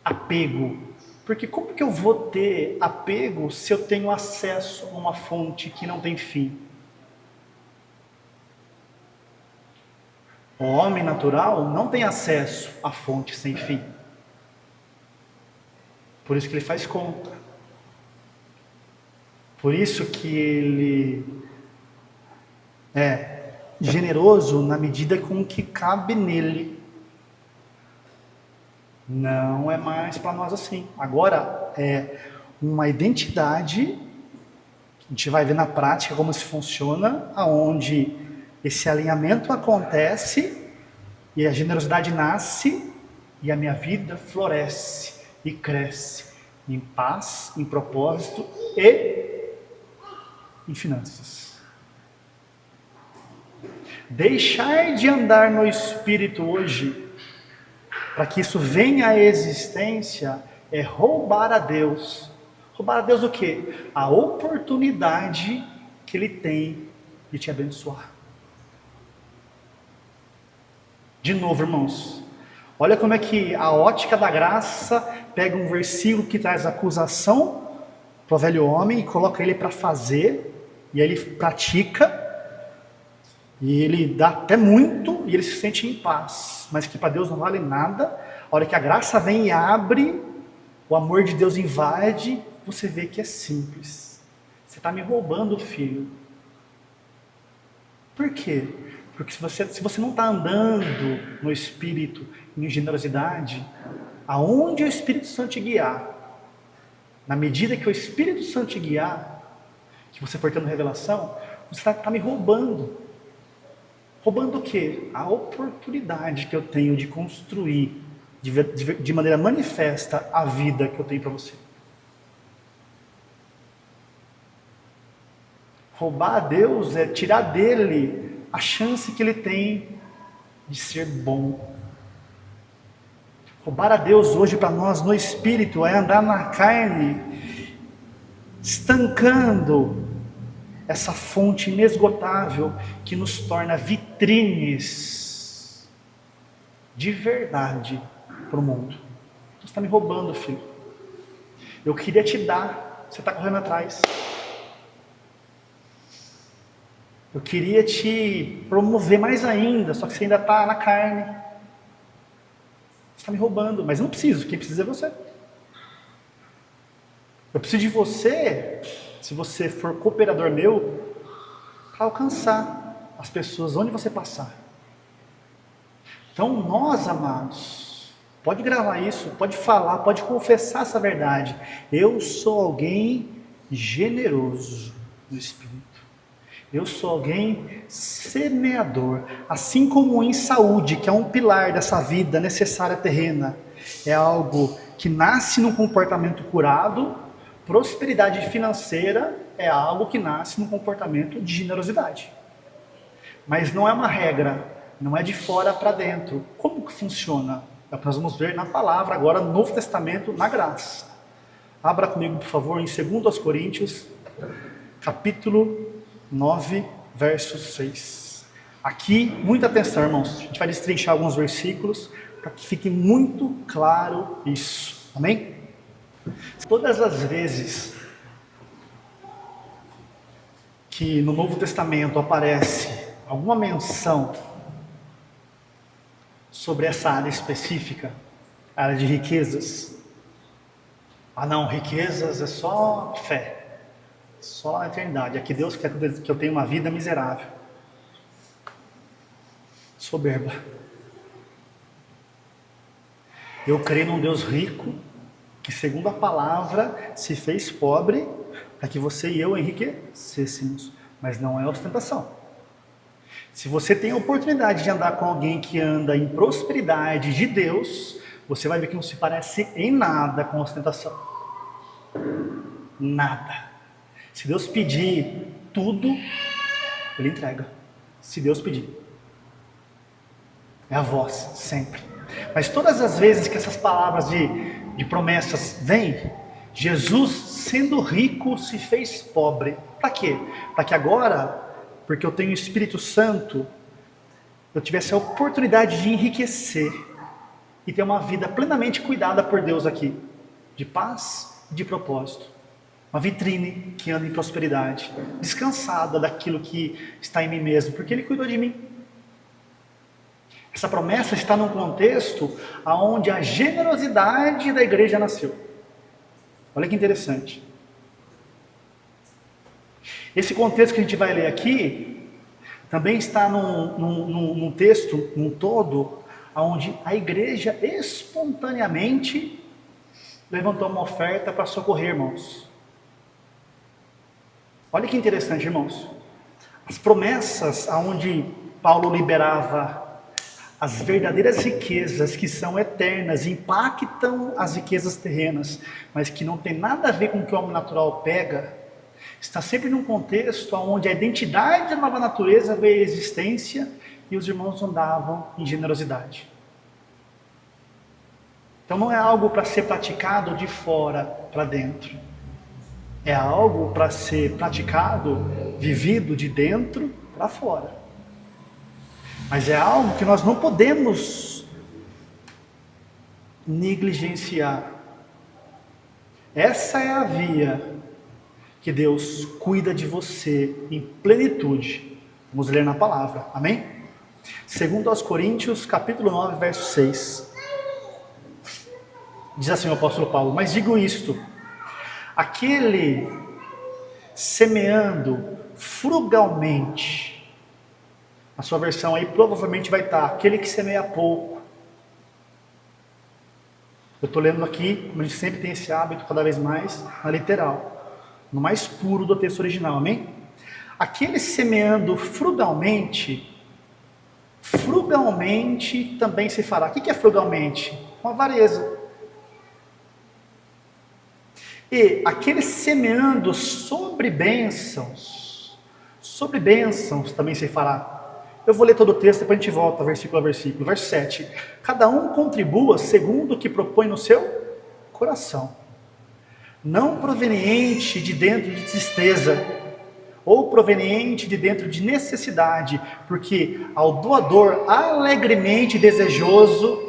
apego? Porque como que eu vou ter apego se eu tenho acesso a uma fonte que não tem fim? O homem natural não tem acesso à fonte sem fim. Por isso que ele faz conta. Por isso que ele é generoso na medida com que cabe nele. Não é mais para nós assim. Agora é uma identidade, a gente vai ver na prática como se funciona, aonde esse alinhamento acontece e a generosidade nasce e a minha vida floresce e cresce em paz, em propósito e em finanças. Deixar de andar no Espírito hoje, para que isso venha à existência, é roubar a Deus. Roubar a Deus o quê? A oportunidade que Ele tem de te abençoar. De novo, irmãos, olha como é que a ótica da graça pega um versículo que traz acusação para o velho homem e coloca ele para fazer, e aí ele pratica, e ele dá até muito, e ele se sente em paz, mas que para Deus não vale nada. A hora que a graça vem e abre, o amor de Deus invade, você vê que é simples. Você está me roubando, filho. Por quê? Porque se você não está andando no Espírito, em generosidade, aonde o Espírito Santo te guiar, na medida que o Espírito Santo te guiar, que você for tendo revelação, você está me roubando. Roubando o quê? A oportunidade que eu tenho de construir, de maneira manifesta a vida que eu tenho para você. Roubar a Deus é tirar dele a chance que ele tem de ser bom. Roubar a Deus hoje para nós no espírito é andar na carne, estancando essa fonte inesgotável que nos torna vitrines de verdade para o mundo. Você está me roubando, filho. Eu queria te dar, você está correndo atrás. Eu queria te promover mais ainda, só que você ainda está na carne. Você está me roubando, mas eu não preciso, quem precisa é você. Eu preciso de você, se você for cooperador meu, para alcançar as pessoas onde você passar. Então nós, amados, pode gravar isso, pode falar, pode confessar essa verdade. Eu sou alguém generoso no Espírito. Eu sou alguém semeador, assim como em saúde, que é um pilar dessa vida necessária terrena, é algo que nasce num comportamento curado. Prosperidade financeira é algo que nasce num comportamento de generosidade. Mas não é uma regra, não é de fora para dentro. Como que funciona? É o que nós vamos ver na palavra agora, no Novo Testamento, na graça. Abra comigo, por favor, em 2 Coríntios, capítulo 9, verso 6. Aqui, muita atenção, irmãos. A gente vai destrinchar alguns versículos para que fique muito claro isso. Amém? Todas as vezes que no Novo Testamento aparece alguma menção sobre essa área específica, área de riquezas, não, riquezas é só fé. Só a eternidade. Aqui Deus quer que eu tenha uma vida miserável. Soberba. Eu creio num Deus rico, que segundo a palavra se fez pobre, para que você e eu enriquecêssemos. Mas não é ostentação. Se você tem a oportunidade de andar com alguém que anda em prosperidade de Deus, você vai ver que não se parece em nada com ostentação. Nada. Se Deus pedir tudo, Ele entrega. Se Deus pedir. É a voz, sempre. Mas todas as vezes que essas palavras de promessas vêm, Jesus, sendo rico, se fez pobre. Para quê? Para que agora, porque eu tenho o Espírito Santo, eu tivesse a oportunidade de enriquecer e ter uma vida plenamente cuidada por Deus aqui, de paz e de propósito. Uma vitrine que anda em prosperidade, descansada daquilo que está em mim mesmo, porque Ele cuidou de mim. Essa promessa está num contexto onde a generosidade da igreja nasceu. Olha que interessante. Esse contexto que a gente vai ler aqui, também está num texto, num todo, onde a igreja espontaneamente levantou uma oferta para socorrer, irmãos. Olha que interessante, irmãos. As promessas aonde Paulo liberava as verdadeiras riquezas que são eternas, impactam as riquezas terrenas, mas que não tem nada a ver com o que o homem natural pega, está sempre num contexto onde a identidade da nova natureza veio à existência e os irmãos andavam em generosidade. Então não é algo para ser praticado de fora para dentro. É algo para ser praticado, vivido de dentro para fora. Mas é algo que nós não podemos negligenciar. Essa é a via que Deus cuida de você em plenitude. Vamos ler na palavra, amém? 2 Coríntios, capítulo 9, verso 6. Diz assim o apóstolo Paulo: mas digo isto, aquele semeando frugalmente, a sua versão aí provavelmente vai estar, aquele que semeia pouco. Eu estou lendo aqui, como a gente sempre tem esse hábito, cada vez mais, na literal, no mais puro do texto original, amém? Aquele semeando frugalmente também se fará. O que é frugalmente? com avareza. E aquele semeando sobre bênçãos também se fará. Eu vou ler todo o texto, depois a gente volta, versículo a versículo. Verso 7. Cada um contribua segundo o que propõe no seu coração, não proveniente de dentro de tristeza, ou proveniente de dentro de necessidade, porque ao doador alegremente desejoso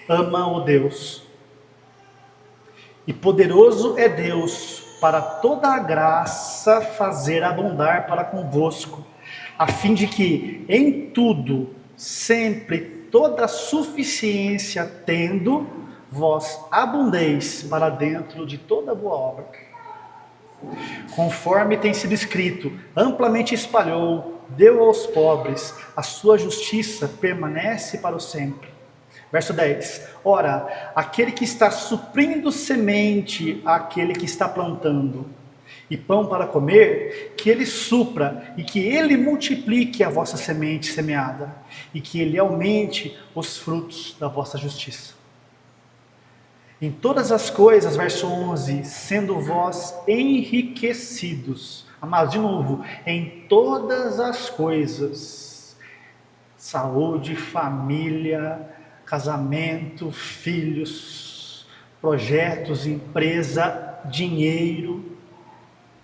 ama o Deus. E poderoso é Deus para toda a graça fazer abundar para convosco, a fim de que em tudo, sempre, toda suficiência tendo, vós abundeis para dentro de toda boa obra. Conforme tem sido escrito, amplamente espalhou, deu aos pobres, a sua justiça permanece para o sempre. Verso 10. Ora, aquele que está suprindo semente àquele que está plantando, e pão para comer, que ele supra, e que ele multiplique a vossa semente semeada, e que ele aumente os frutos da vossa justiça. Em todas as coisas, verso 11, sendo vós enriquecidos. Amados, de novo, em todas as coisas, saúde, família, casamento, filhos, projetos, empresa, dinheiro,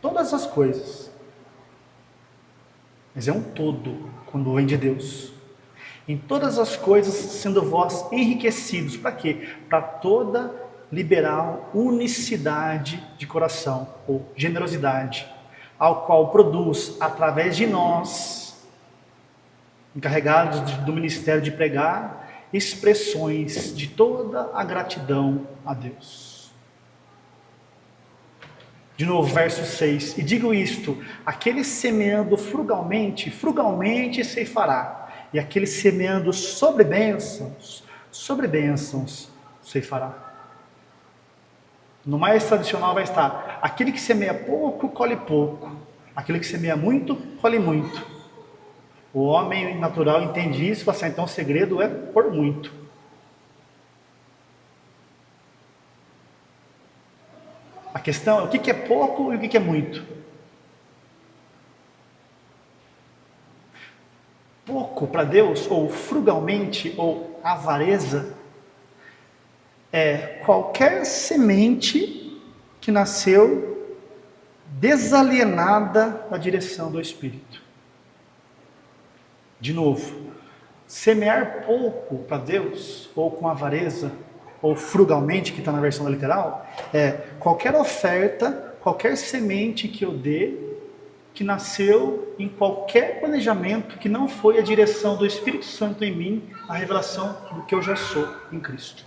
todas as coisas. Mas é um todo quando vem de Deus. Em todas as coisas, sendo vós enriquecidos, para quê? Para toda liberal unicidade de coração, ou generosidade, ao qual produz, através de nós, encarregados do ministério de pregar, expressões de toda a gratidão a Deus. De novo, verso 6. E digo isto, aquele semeando frugalmente, frugalmente ceifará, e aquele semeando sobre bênçãos ceifará. No mais tradicional vai estar, aquele que semeia pouco, colhe pouco. Aquele que semeia muito, colhe muito. O homem natural entende isso, assim, então o segredo é por muito. A questão é o que é pouco e o que é muito. Pouco para Deus, ou frugalmente, ou avareza, é qualquer semente que nasceu desalienada da direção do Espírito. De novo, semear pouco para Deus, ou com avareza, ou frugalmente, que está na versão literal, é qualquer oferta, qualquer semente que eu dê, que nasceu em qualquer planejamento que não foi a direção do Espírito Santo em mim, a revelação do que eu já sou em Cristo.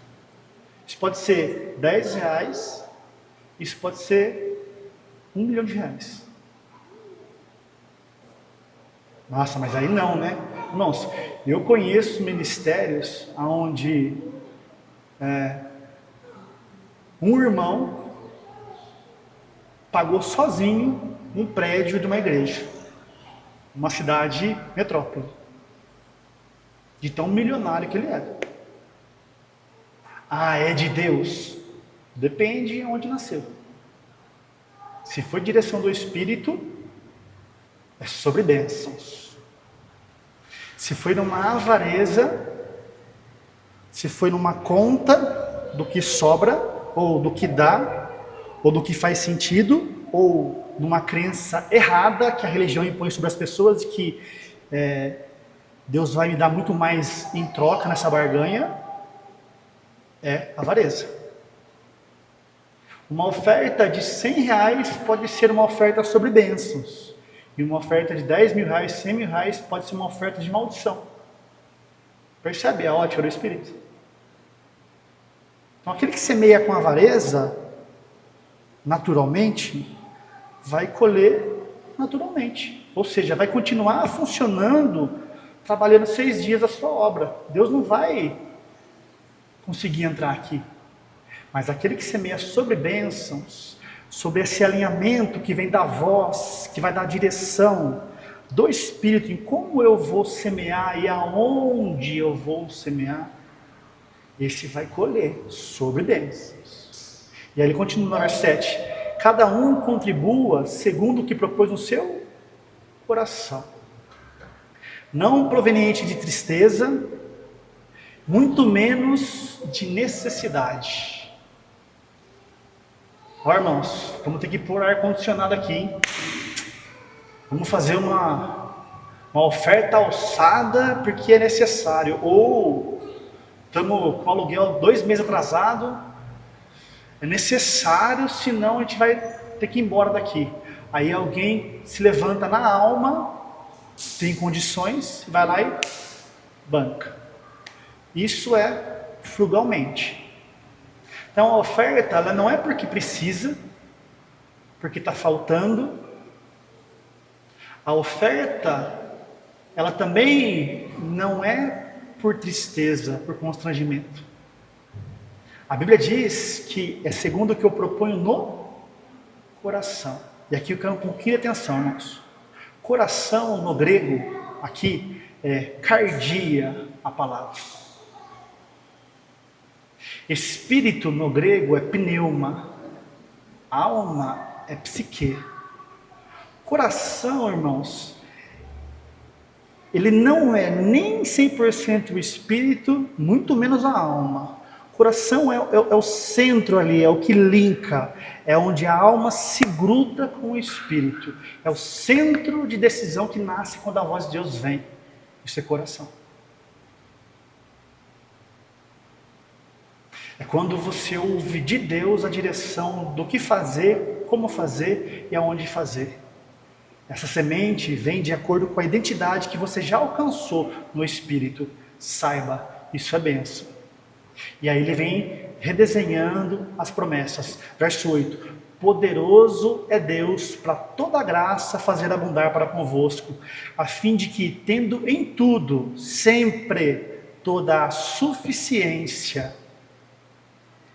Isso pode ser R$10, isso pode ser R$1 milhão. Nossa, mas aí não, né? Irmãos, eu conheço ministérios onde um irmão pagou sozinho um prédio de uma igreja, uma cidade metrópole, de tão milionário que ele era. Ah, é de Deus? Depende de onde nasceu. Se for direção do Espírito, é sobre bênçãos. Se foi numa avareza, se foi numa conta do que sobra, ou do que dá, ou do que faz sentido, ou numa crença errada que a religião impõe sobre as pessoas, que Deus vai me dar muito mais em troca nessa barganha, é avareza. Uma oferta de R$100 pode ser uma oferta sobre bênçãos. E uma oferta de R$10 mil, R$100 mil pode ser uma oferta de maldição. Percebe a ótica do Espírito? Então aquele que semeia com avareza, naturalmente, vai colher naturalmente. Ou seja, vai continuar funcionando, trabalhando 6 dias a sua obra. Deus não vai conseguir entrar aqui. Mas aquele que semeia sobre bênçãos, sobre esse alinhamento que vem da voz, que vai dar direção do Espírito em como eu vou semear e aonde eu vou semear, esse vai colher sobre bênçãos. E aí ele continua no verso 7. Cada um contribua segundo o que propôs no seu coração, não proveniente de tristeza, muito menos de necessidade. Ó, irmãos, vamos ter que pôr ar-condicionado aqui, hein? Vamos fazer uma oferta alçada porque é necessário. Ou estamos com o aluguel 2 meses atrasado, é necessário, senão a gente vai ter que ir embora daqui. Aí alguém se levanta na alma, tem condições, vai lá e banca. Isso é frugalmente. Então a oferta, ela não é porque precisa, porque está faltando. A oferta, ela também não é por tristeza, por constrangimento. A Bíblia diz que é segundo o que eu proponho no coração. E aqui eu quero um pouquinho de atenção, irmãos. Coração no grego, aqui, é cardia a palavra. Espírito no grego é pneuma. Alma é psique. Coração, irmãos, ele não é nem 100% o espírito, muito menos a alma. Coração é o centro ali, é o que linka, é onde a alma se gruda com o espírito. É o centro de decisão que nasce quando a voz de Deus vem. Isso é coração. É quando você ouve de Deus a direção do que fazer, como fazer e aonde fazer. Essa semente vem de acordo com a identidade que você já alcançou no espírito. Saiba, isso é bênção. E aí ele vem redesenhando as promessas. Verso 8. Poderoso é Deus para toda graça fazer abundar para convosco, a fim de que, tendo em tudo, sempre, toda a suficiência.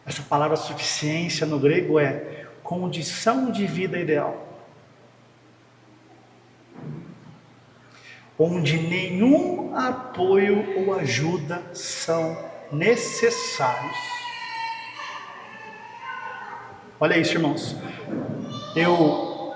Essa palavra suficiência no grego é condição de vida ideal. Onde nenhum apoio ou ajuda são necessários. Olha isso, irmãos. Eu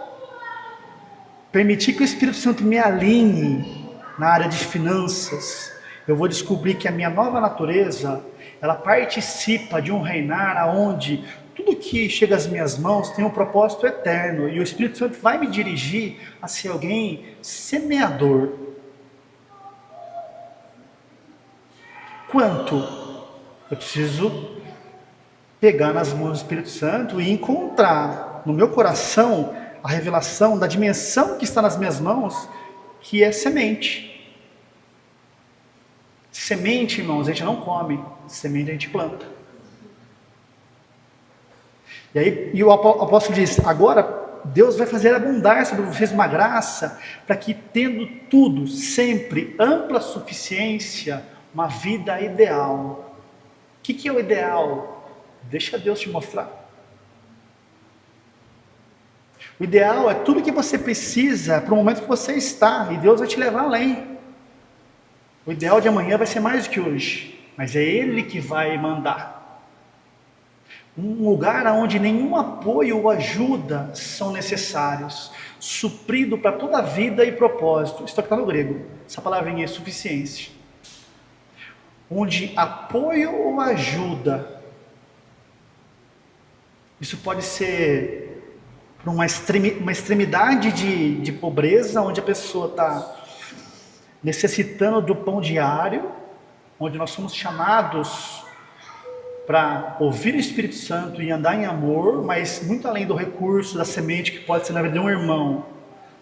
permiti que o Espírito Santo me alinhe na área de finanças. Eu vou descobrir que a minha nova natureza, ela participa de um reinar onde tudo que chega às minhas mãos tem um propósito eterno. E o Espírito Santo vai me dirigir a ser alguém semeador. Quanto? Eu preciso pegar nas mãos do Espírito Santo e encontrar no meu coração a revelação da dimensão que está nas minhas mãos, que é semente. Semente, irmãos, a gente não come, semente a gente planta. E aí o apóstolo diz, agora Deus vai fazer abundar sobre vocês uma graça, para que tendo tudo, sempre, ampla suficiência, uma vida ideal. O que é o ideal? Deixa Deus te mostrar. O ideal é tudo que você precisa para o momento que você está, e Deus vai te levar além. O ideal de amanhã vai ser mais do que hoje, mas é Ele que vai mandar. Um lugar onde nenhum apoio ou ajuda são necessários, suprido para toda a vida e propósito. Isso aqui está no grego, essa palavrinha é suficiência. Onde apoio ou ajuda, isso pode ser para uma extremidade de pobreza, onde a pessoa está necessitando do pão diário, onde nós somos chamados para ouvir o Espírito Santo e andar em amor, mas muito além do recurso da semente que pode ser na vida de um irmão,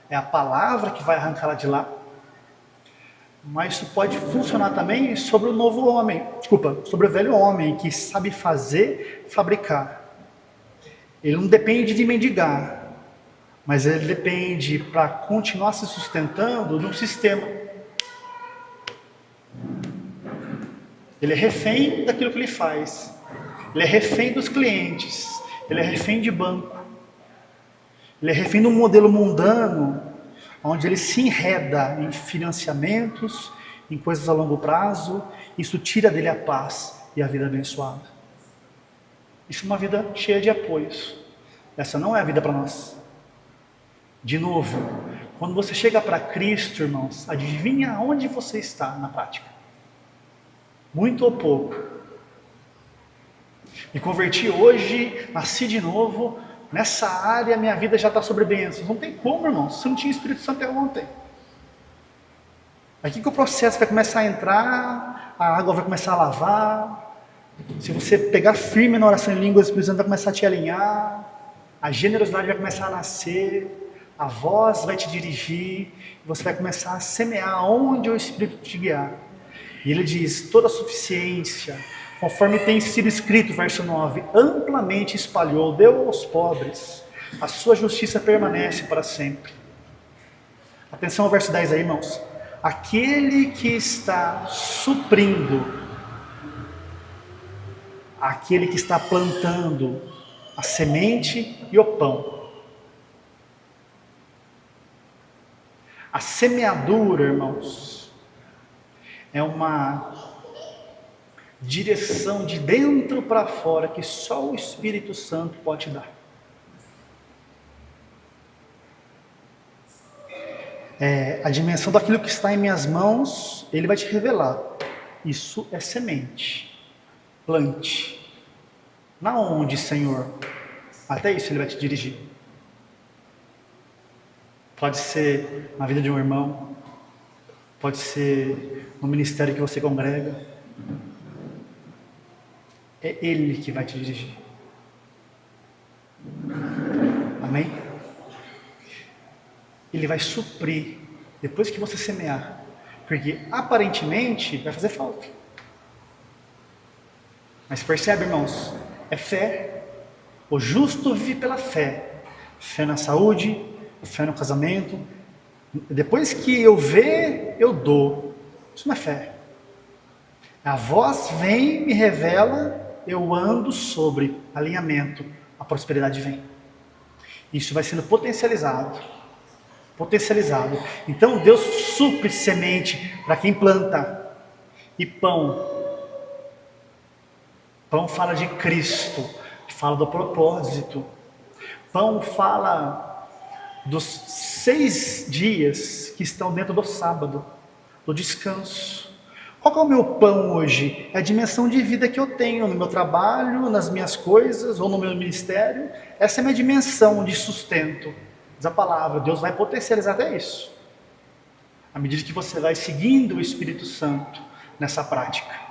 é a palavra que vai arrancá-la de lá. Mas isso pode funcionar também sobre o novo homem, sobre o velho homem que sabe fazer, fabricar. Ele não depende de mendigar, mas ele depende para continuar se sustentando num sistema. Ele é refém daquilo que ele faz. Ele é refém dos clientes. Ele é refém de banco. Ele é refém de um modelo mundano, onde ele se enreda em financiamentos, em coisas a longo prazo. Isso tira dele a paz. e a vida abençoada. Isso é uma vida cheia de apoios. Essa não é a vida para nós. De novo, quando você chega para Cristo, irmãos, adivinha onde você está na prática? Muito ou pouco. Me converti hoje, nasci de novo, nessa área minha vida já está sobre bênçãos. Não tem como, irmãos, se não tinha Espírito Santo até ontem. Aqui que o processo vai começar a entrar, a água vai começar a lavar. Se você pegar firme na oração em línguas, o Espírito Santo vai começar a te alinhar, a generosidade vai começar a nascer, a voz vai te dirigir, você vai começar a semear onde o Espírito te guiar. E ele diz, toda a suficiência, conforme tem sido escrito, verso 9, amplamente espalhou, deu aos pobres, a sua justiça permanece para sempre. Atenção ao verso 10 aí, irmãos. Aquele que está suprindo, aquele que está plantando a semente e o pão. A semeadura, irmãos, é uma direção de dentro para fora que só o Espírito Santo pode dar. A dimensão daquilo que está em minhas mãos, Ele vai te revelar. Isso é semente. Plante. Na onde, Senhor? Até isso Ele vai te dirigir. Pode ser na vida de um irmão, pode ser no ministério que você congrega. É Ele que vai te dirigir. Amém? Ele vai suprir depois que você semear, porque aparentemente vai fazer falta. Mas percebe, irmãos, é fé. O justo vive pela fé. Fé na saúde, fé no casamento. Depois que eu ver, eu dou. Isso não é fé. A voz vem, me revela, eu ando sobre alinhamento, a prosperidade vem. Isso vai sendo potencializado. Então Deus supre semente para quem planta. E pão. Pão fala de Cristo, fala do propósito. Pão fala dos 6 dias que estão dentro do sábado, do descanso. Qual que é o meu pão hoje? É a dimensão de vida que eu tenho no meu trabalho, nas minhas coisas ou no meu ministério. Essa é a minha dimensão de sustento. Diz a palavra, Deus vai potencializar até isso. À medida que você vai seguindo o Espírito Santo nessa prática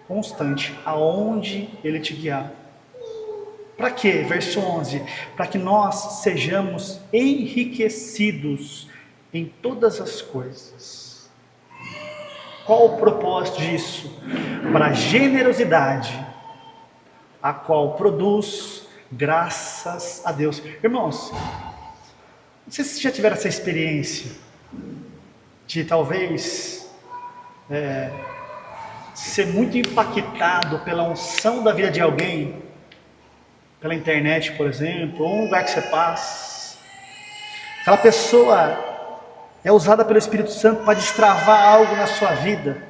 constante, aonde Ele te guiar. Para quê? Verso 11. Para que nós sejamos enriquecidos em todas as coisas. Qual o propósito disso? Para a generosidade, a qual produz graças a Deus. Irmãos, não sei se vocês já tiveram essa experiência de talvez ser muito impactado pela unção da vida de alguém, pela internet, por exemplo, ou um lugar que você passa. Aquela pessoa é usada pelo Espírito Santo para destravar algo na sua vida.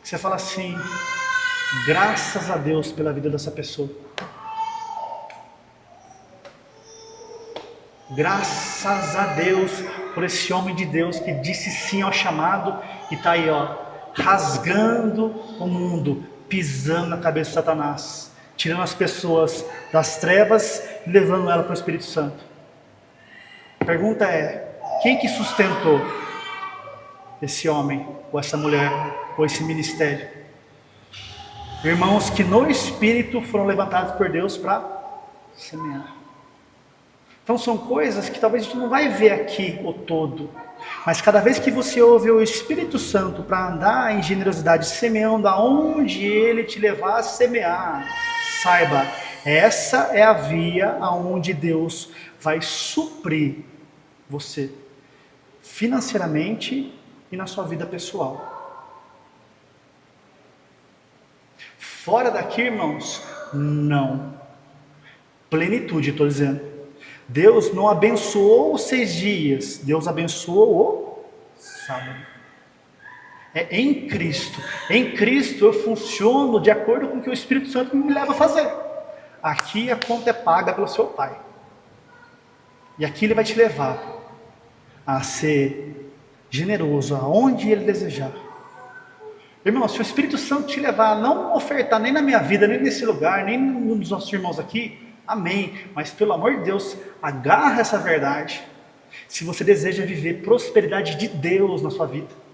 Você fala assim, graças a Deus pela vida dessa pessoa. Graças a Deus por esse homem de Deus que disse sim ao chamado e está aí, rasgando o mundo, pisando na cabeça de Satanás, tirando as pessoas das trevas e levando ela para o Espírito Santo. A pergunta é, quem que sustentou esse homem, ou essa mulher, ou esse ministério? Irmãos que no Espírito foram levantados por Deus para semear. Então são coisas que talvez a gente não vai ver aqui o todo, mas cada vez que você ouve o Espírito Santo para andar em generosidade, semeando aonde Ele te levar a semear, saiba, essa é a via aonde Deus vai suprir você, financeiramente e na sua vida pessoal. Fora daqui, irmãos, não. Plenitude, estou dizendo. Deus não abençoou os 6 dias, Deus abençoou o sábado. É em Cristo. Em Cristo eu funciono de acordo com o que o Espírito Santo me leva a fazer. Aqui a conta é paga pelo seu Pai. E aqui Ele vai te levar a ser generoso aonde Ele desejar. Irmão, se o Espírito Santo te levar a não ofertar nem na minha vida, nem nesse lugar, nem nos nossos irmãos aqui, amém. Mas pelo amor de Deus, agarra essa verdade. Se você deseja viver prosperidade de Deus na sua vida.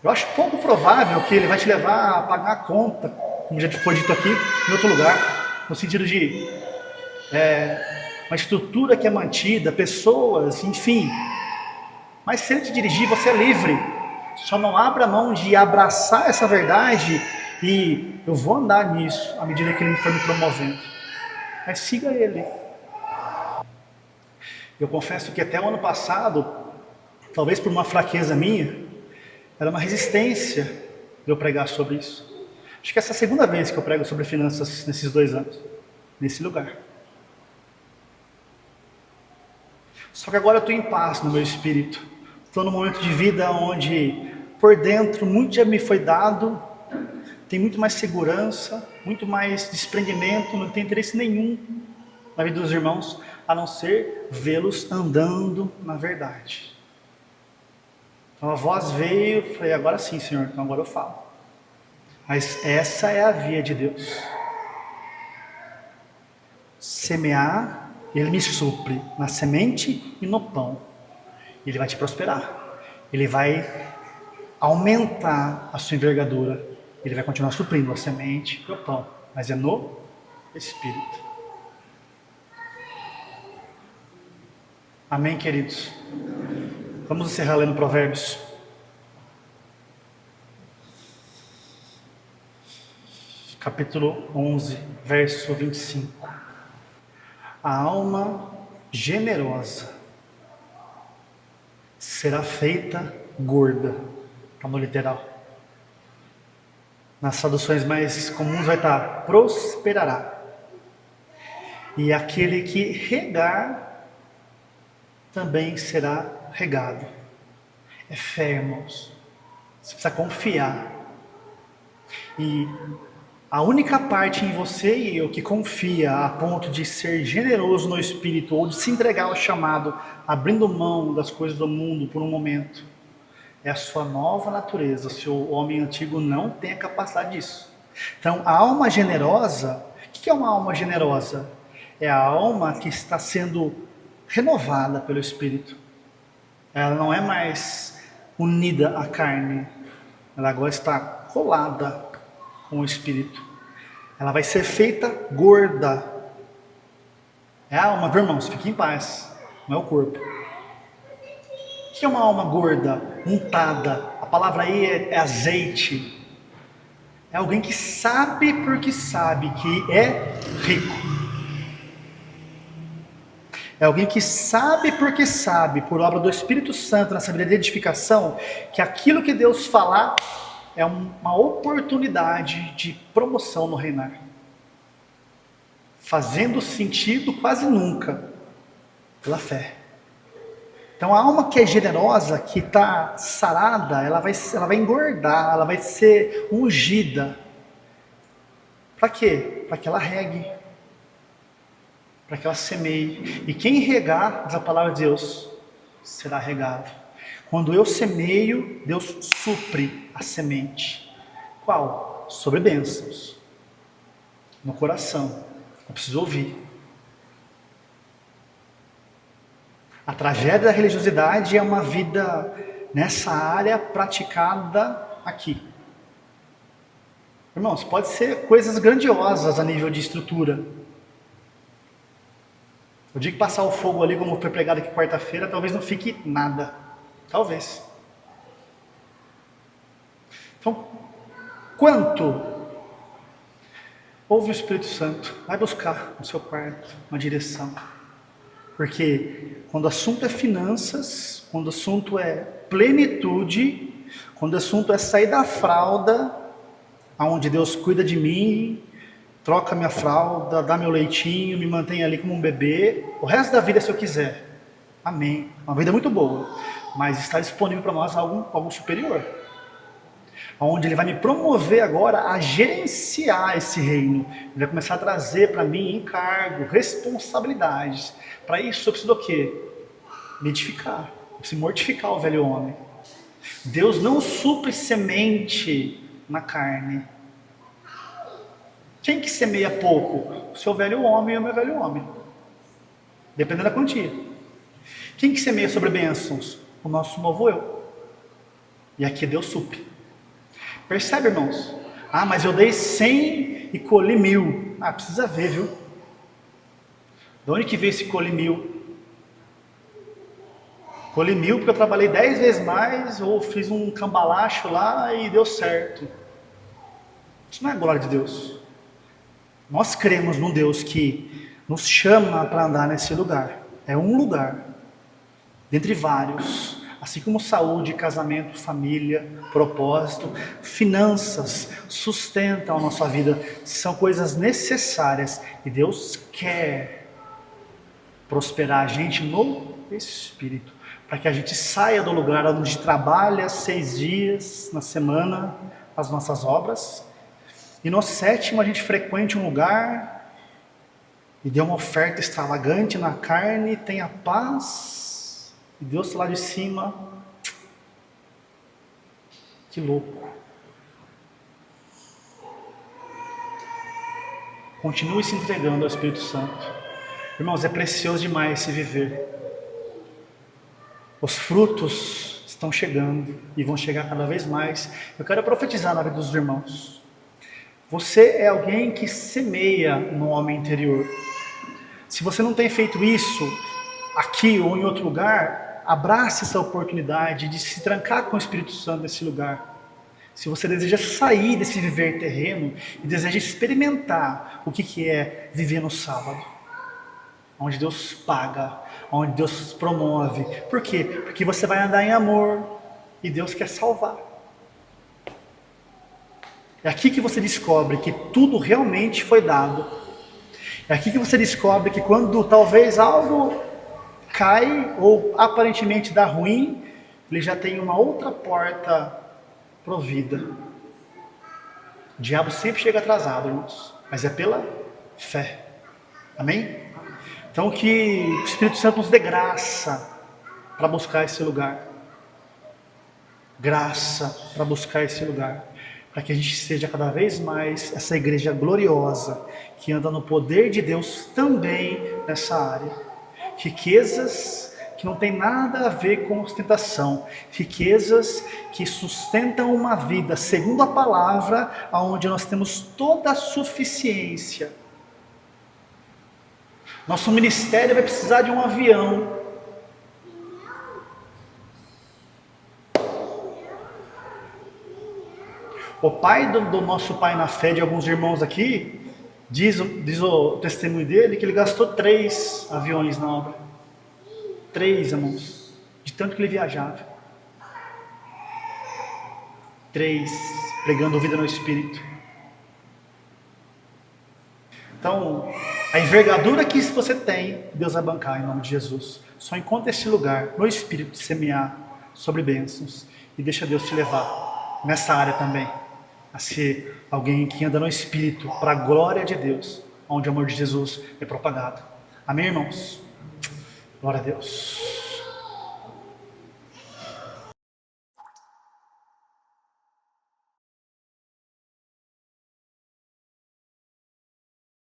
Eu acho pouco provável que Ele vai te levar a pagar a conta, como já foi dito aqui, em outro lugar. No sentido de uma estrutura que é mantida, pessoas, enfim. Mas se Ele te dirigir, você é livre. Só não abra mão de abraçar essa verdade e eu vou andar nisso à medida que Ele for me promovendo. Mas siga Ele. Eu confesso que até o ano passado, talvez por uma fraqueza minha, era uma resistência de eu pregar sobre isso. Acho que essa é a segunda vez que eu prego sobre finanças nesses 2 anos, nesse lugar. Só que agora eu estou em paz no meu espírito. Estou num momento de vida onde, por dentro, muito já me foi dado, tem muito mais segurança, muito mais desprendimento, não tenho interesse nenhum na vida dos irmãos, a não ser vê-los andando na verdade. Então a voz veio, falei, agora sim, Senhor, então agora eu falo. Mas essa é a via de Deus. Semear, Ele me supre na semente e no pão. Ele vai te prosperar. Ele vai aumentar a sua envergadura. Ele vai continuar suprindo a semente e o pão. Mas é no Espírito. Amém, queridos? Vamos encerrar lendo Provérbios. Capítulo 11, verso 25. A alma generosa será feita gorda. Está no literal. Nas traduções mais comuns vai estar prosperará. E aquele que regar também será regado. É fé, irmãos. Você precisa confiar. E a única parte em você e eu que confia a ponto de ser generoso no Espírito ou de se entregar ao chamado, abrindo mão das coisas do mundo por um momento, é a sua nova natureza. O seu homem antigo não tem a capacidade disso. Então, a alma generosa, o que é uma alma generosa? É a alma que está sendo renovada pelo Espírito. Ela não é mais unida à carne, ela agora está colada com o Espírito. Ela vai ser feita gorda. É a alma, irmãos, fique em paz, não é o corpo. O que é uma alma gorda, untada? A palavra aí é azeite. É alguém que sabe porque sabe que é rico. É alguém que sabe porque sabe, por obra do Espírito Santo, nessa vida de edificação, que aquilo que Deus falar é uma oportunidade de promoção no reinar. Fazendo sentido quase nunca, pela fé. Então a alma que é generosa, que está sarada, ela vai engordar, ela vai ser ungida. Para quê? Para que ela regue. Para que ela semeie. E quem regar, diz a palavra de Deus, será regado. Quando eu semeio, Deus supre a semente. Qual? Sobre bênçãos. No coração. Eu preciso ouvir. A tragédia da religiosidade é uma vida nessa área praticada aqui. Irmãos, pode ser coisas grandiosas a nível de estrutura. O dia que passar o fogo ali, como foi pregado aqui quarta-feira, talvez não fique nada. Talvez. Então, quanto? Ouve o Espírito Santo. Vai buscar no seu quarto uma direção. Porque quando o assunto é finanças, quando o assunto é plenitude, quando o assunto é sair da fralda, aonde Deus cuida de mim, troca minha fralda, dá meu leitinho, me mantém ali como um bebê, o resto da vida se eu quiser. Amém. Uma vida muito boa. mas está disponível para nós algo superior. Onde Ele vai me promover agora a gerenciar esse reino. Ele vai começar a trazer para mim encargo, responsabilidades. Para isso eu preciso do quê? Me edificar. Eu preciso mortificar o velho homem. Deus não supre semente na carne. Quem que semeia pouco? O seu velho homem e o meu velho homem. Dependendo da quantia. Quem que semeia sobre bênçãos? O nosso novo eu. E aqui Deus supre. Percebe, irmãos? Ah, mas eu dei 100 e colhi 1000. Ah, precisa ver, viu? De onde que veio esse colhi 1000? Colhi 1000 porque eu trabalhei 10 vezes mais, ou fiz um cambalacho lá e deu certo. Isso não é glória de Deus. Nós cremos num Deus que nos chama para andar nesse lugar. É um lugar, dentre vários. Assim como saúde, casamento, família, propósito, finanças, sustentam a nossa vida. São coisas necessárias. E Deus quer prosperar a gente no Espírito. Para que a gente saia do lugar onde trabalha 6 dias na semana as nossas obras. E no 7º a gente frequente um lugar e dê uma oferta extravagante na carne, tenha paz. E Deus lá de cima, que louco. Continue se entregando ao Espírito Santo. Irmãos, é precioso demais se viver. Os frutos estão chegando e vão chegar cada vez mais. Eu quero profetizar na vida dos irmãos. Você é alguém que semeia no homem interior. Se você não tem feito isso aqui ou em outro lugar, abrace essa oportunidade de se trancar com o Espírito Santo nesse lugar. Se você deseja sair desse viver terreno e deseja experimentar o que é viver no sábado, onde Deus paga, onde Deus promove. Por quê? Porque você vai andar em amor e Deus quer salvar. É aqui que você descobre que tudo realmente foi dado. É aqui que você descobre que quando talvez algo cai ou aparentemente dá ruim, ele já tem uma outra porta provida. O diabo sempre chega atrasado, irmãos, mas é pela fé. Amém? Então que o Espírito Santo nos dê graça para buscar esse lugar. Graça para buscar esse lugar. Para que a gente seja cada vez mais essa igreja gloriosa, que anda no poder de Deus também nessa área. Riquezas que não tem nada a ver com ostentação. Riquezas que sustentam uma vida segundo a palavra, onde nós temos toda a suficiência. Nosso ministério vai precisar de um avião. O pai do nosso pai na fé, de alguns irmãos aqui, diz o testemunho dele, que ele gastou 3 aviões na obra. 3, irmãos, de tanto que ele viajava. 3, pregando vida no Espírito. Então, a envergadura que você tem, Deus vai bancar em nome de Jesus. Só encontra esse lugar no Espírito de semear sobre bênçãos e deixa Deus te levar nessa área também, a ser alguém que anda no Espírito para a glória de Deus, onde o amor de Jesus é propagado. Amém, irmãos? Glória a Deus.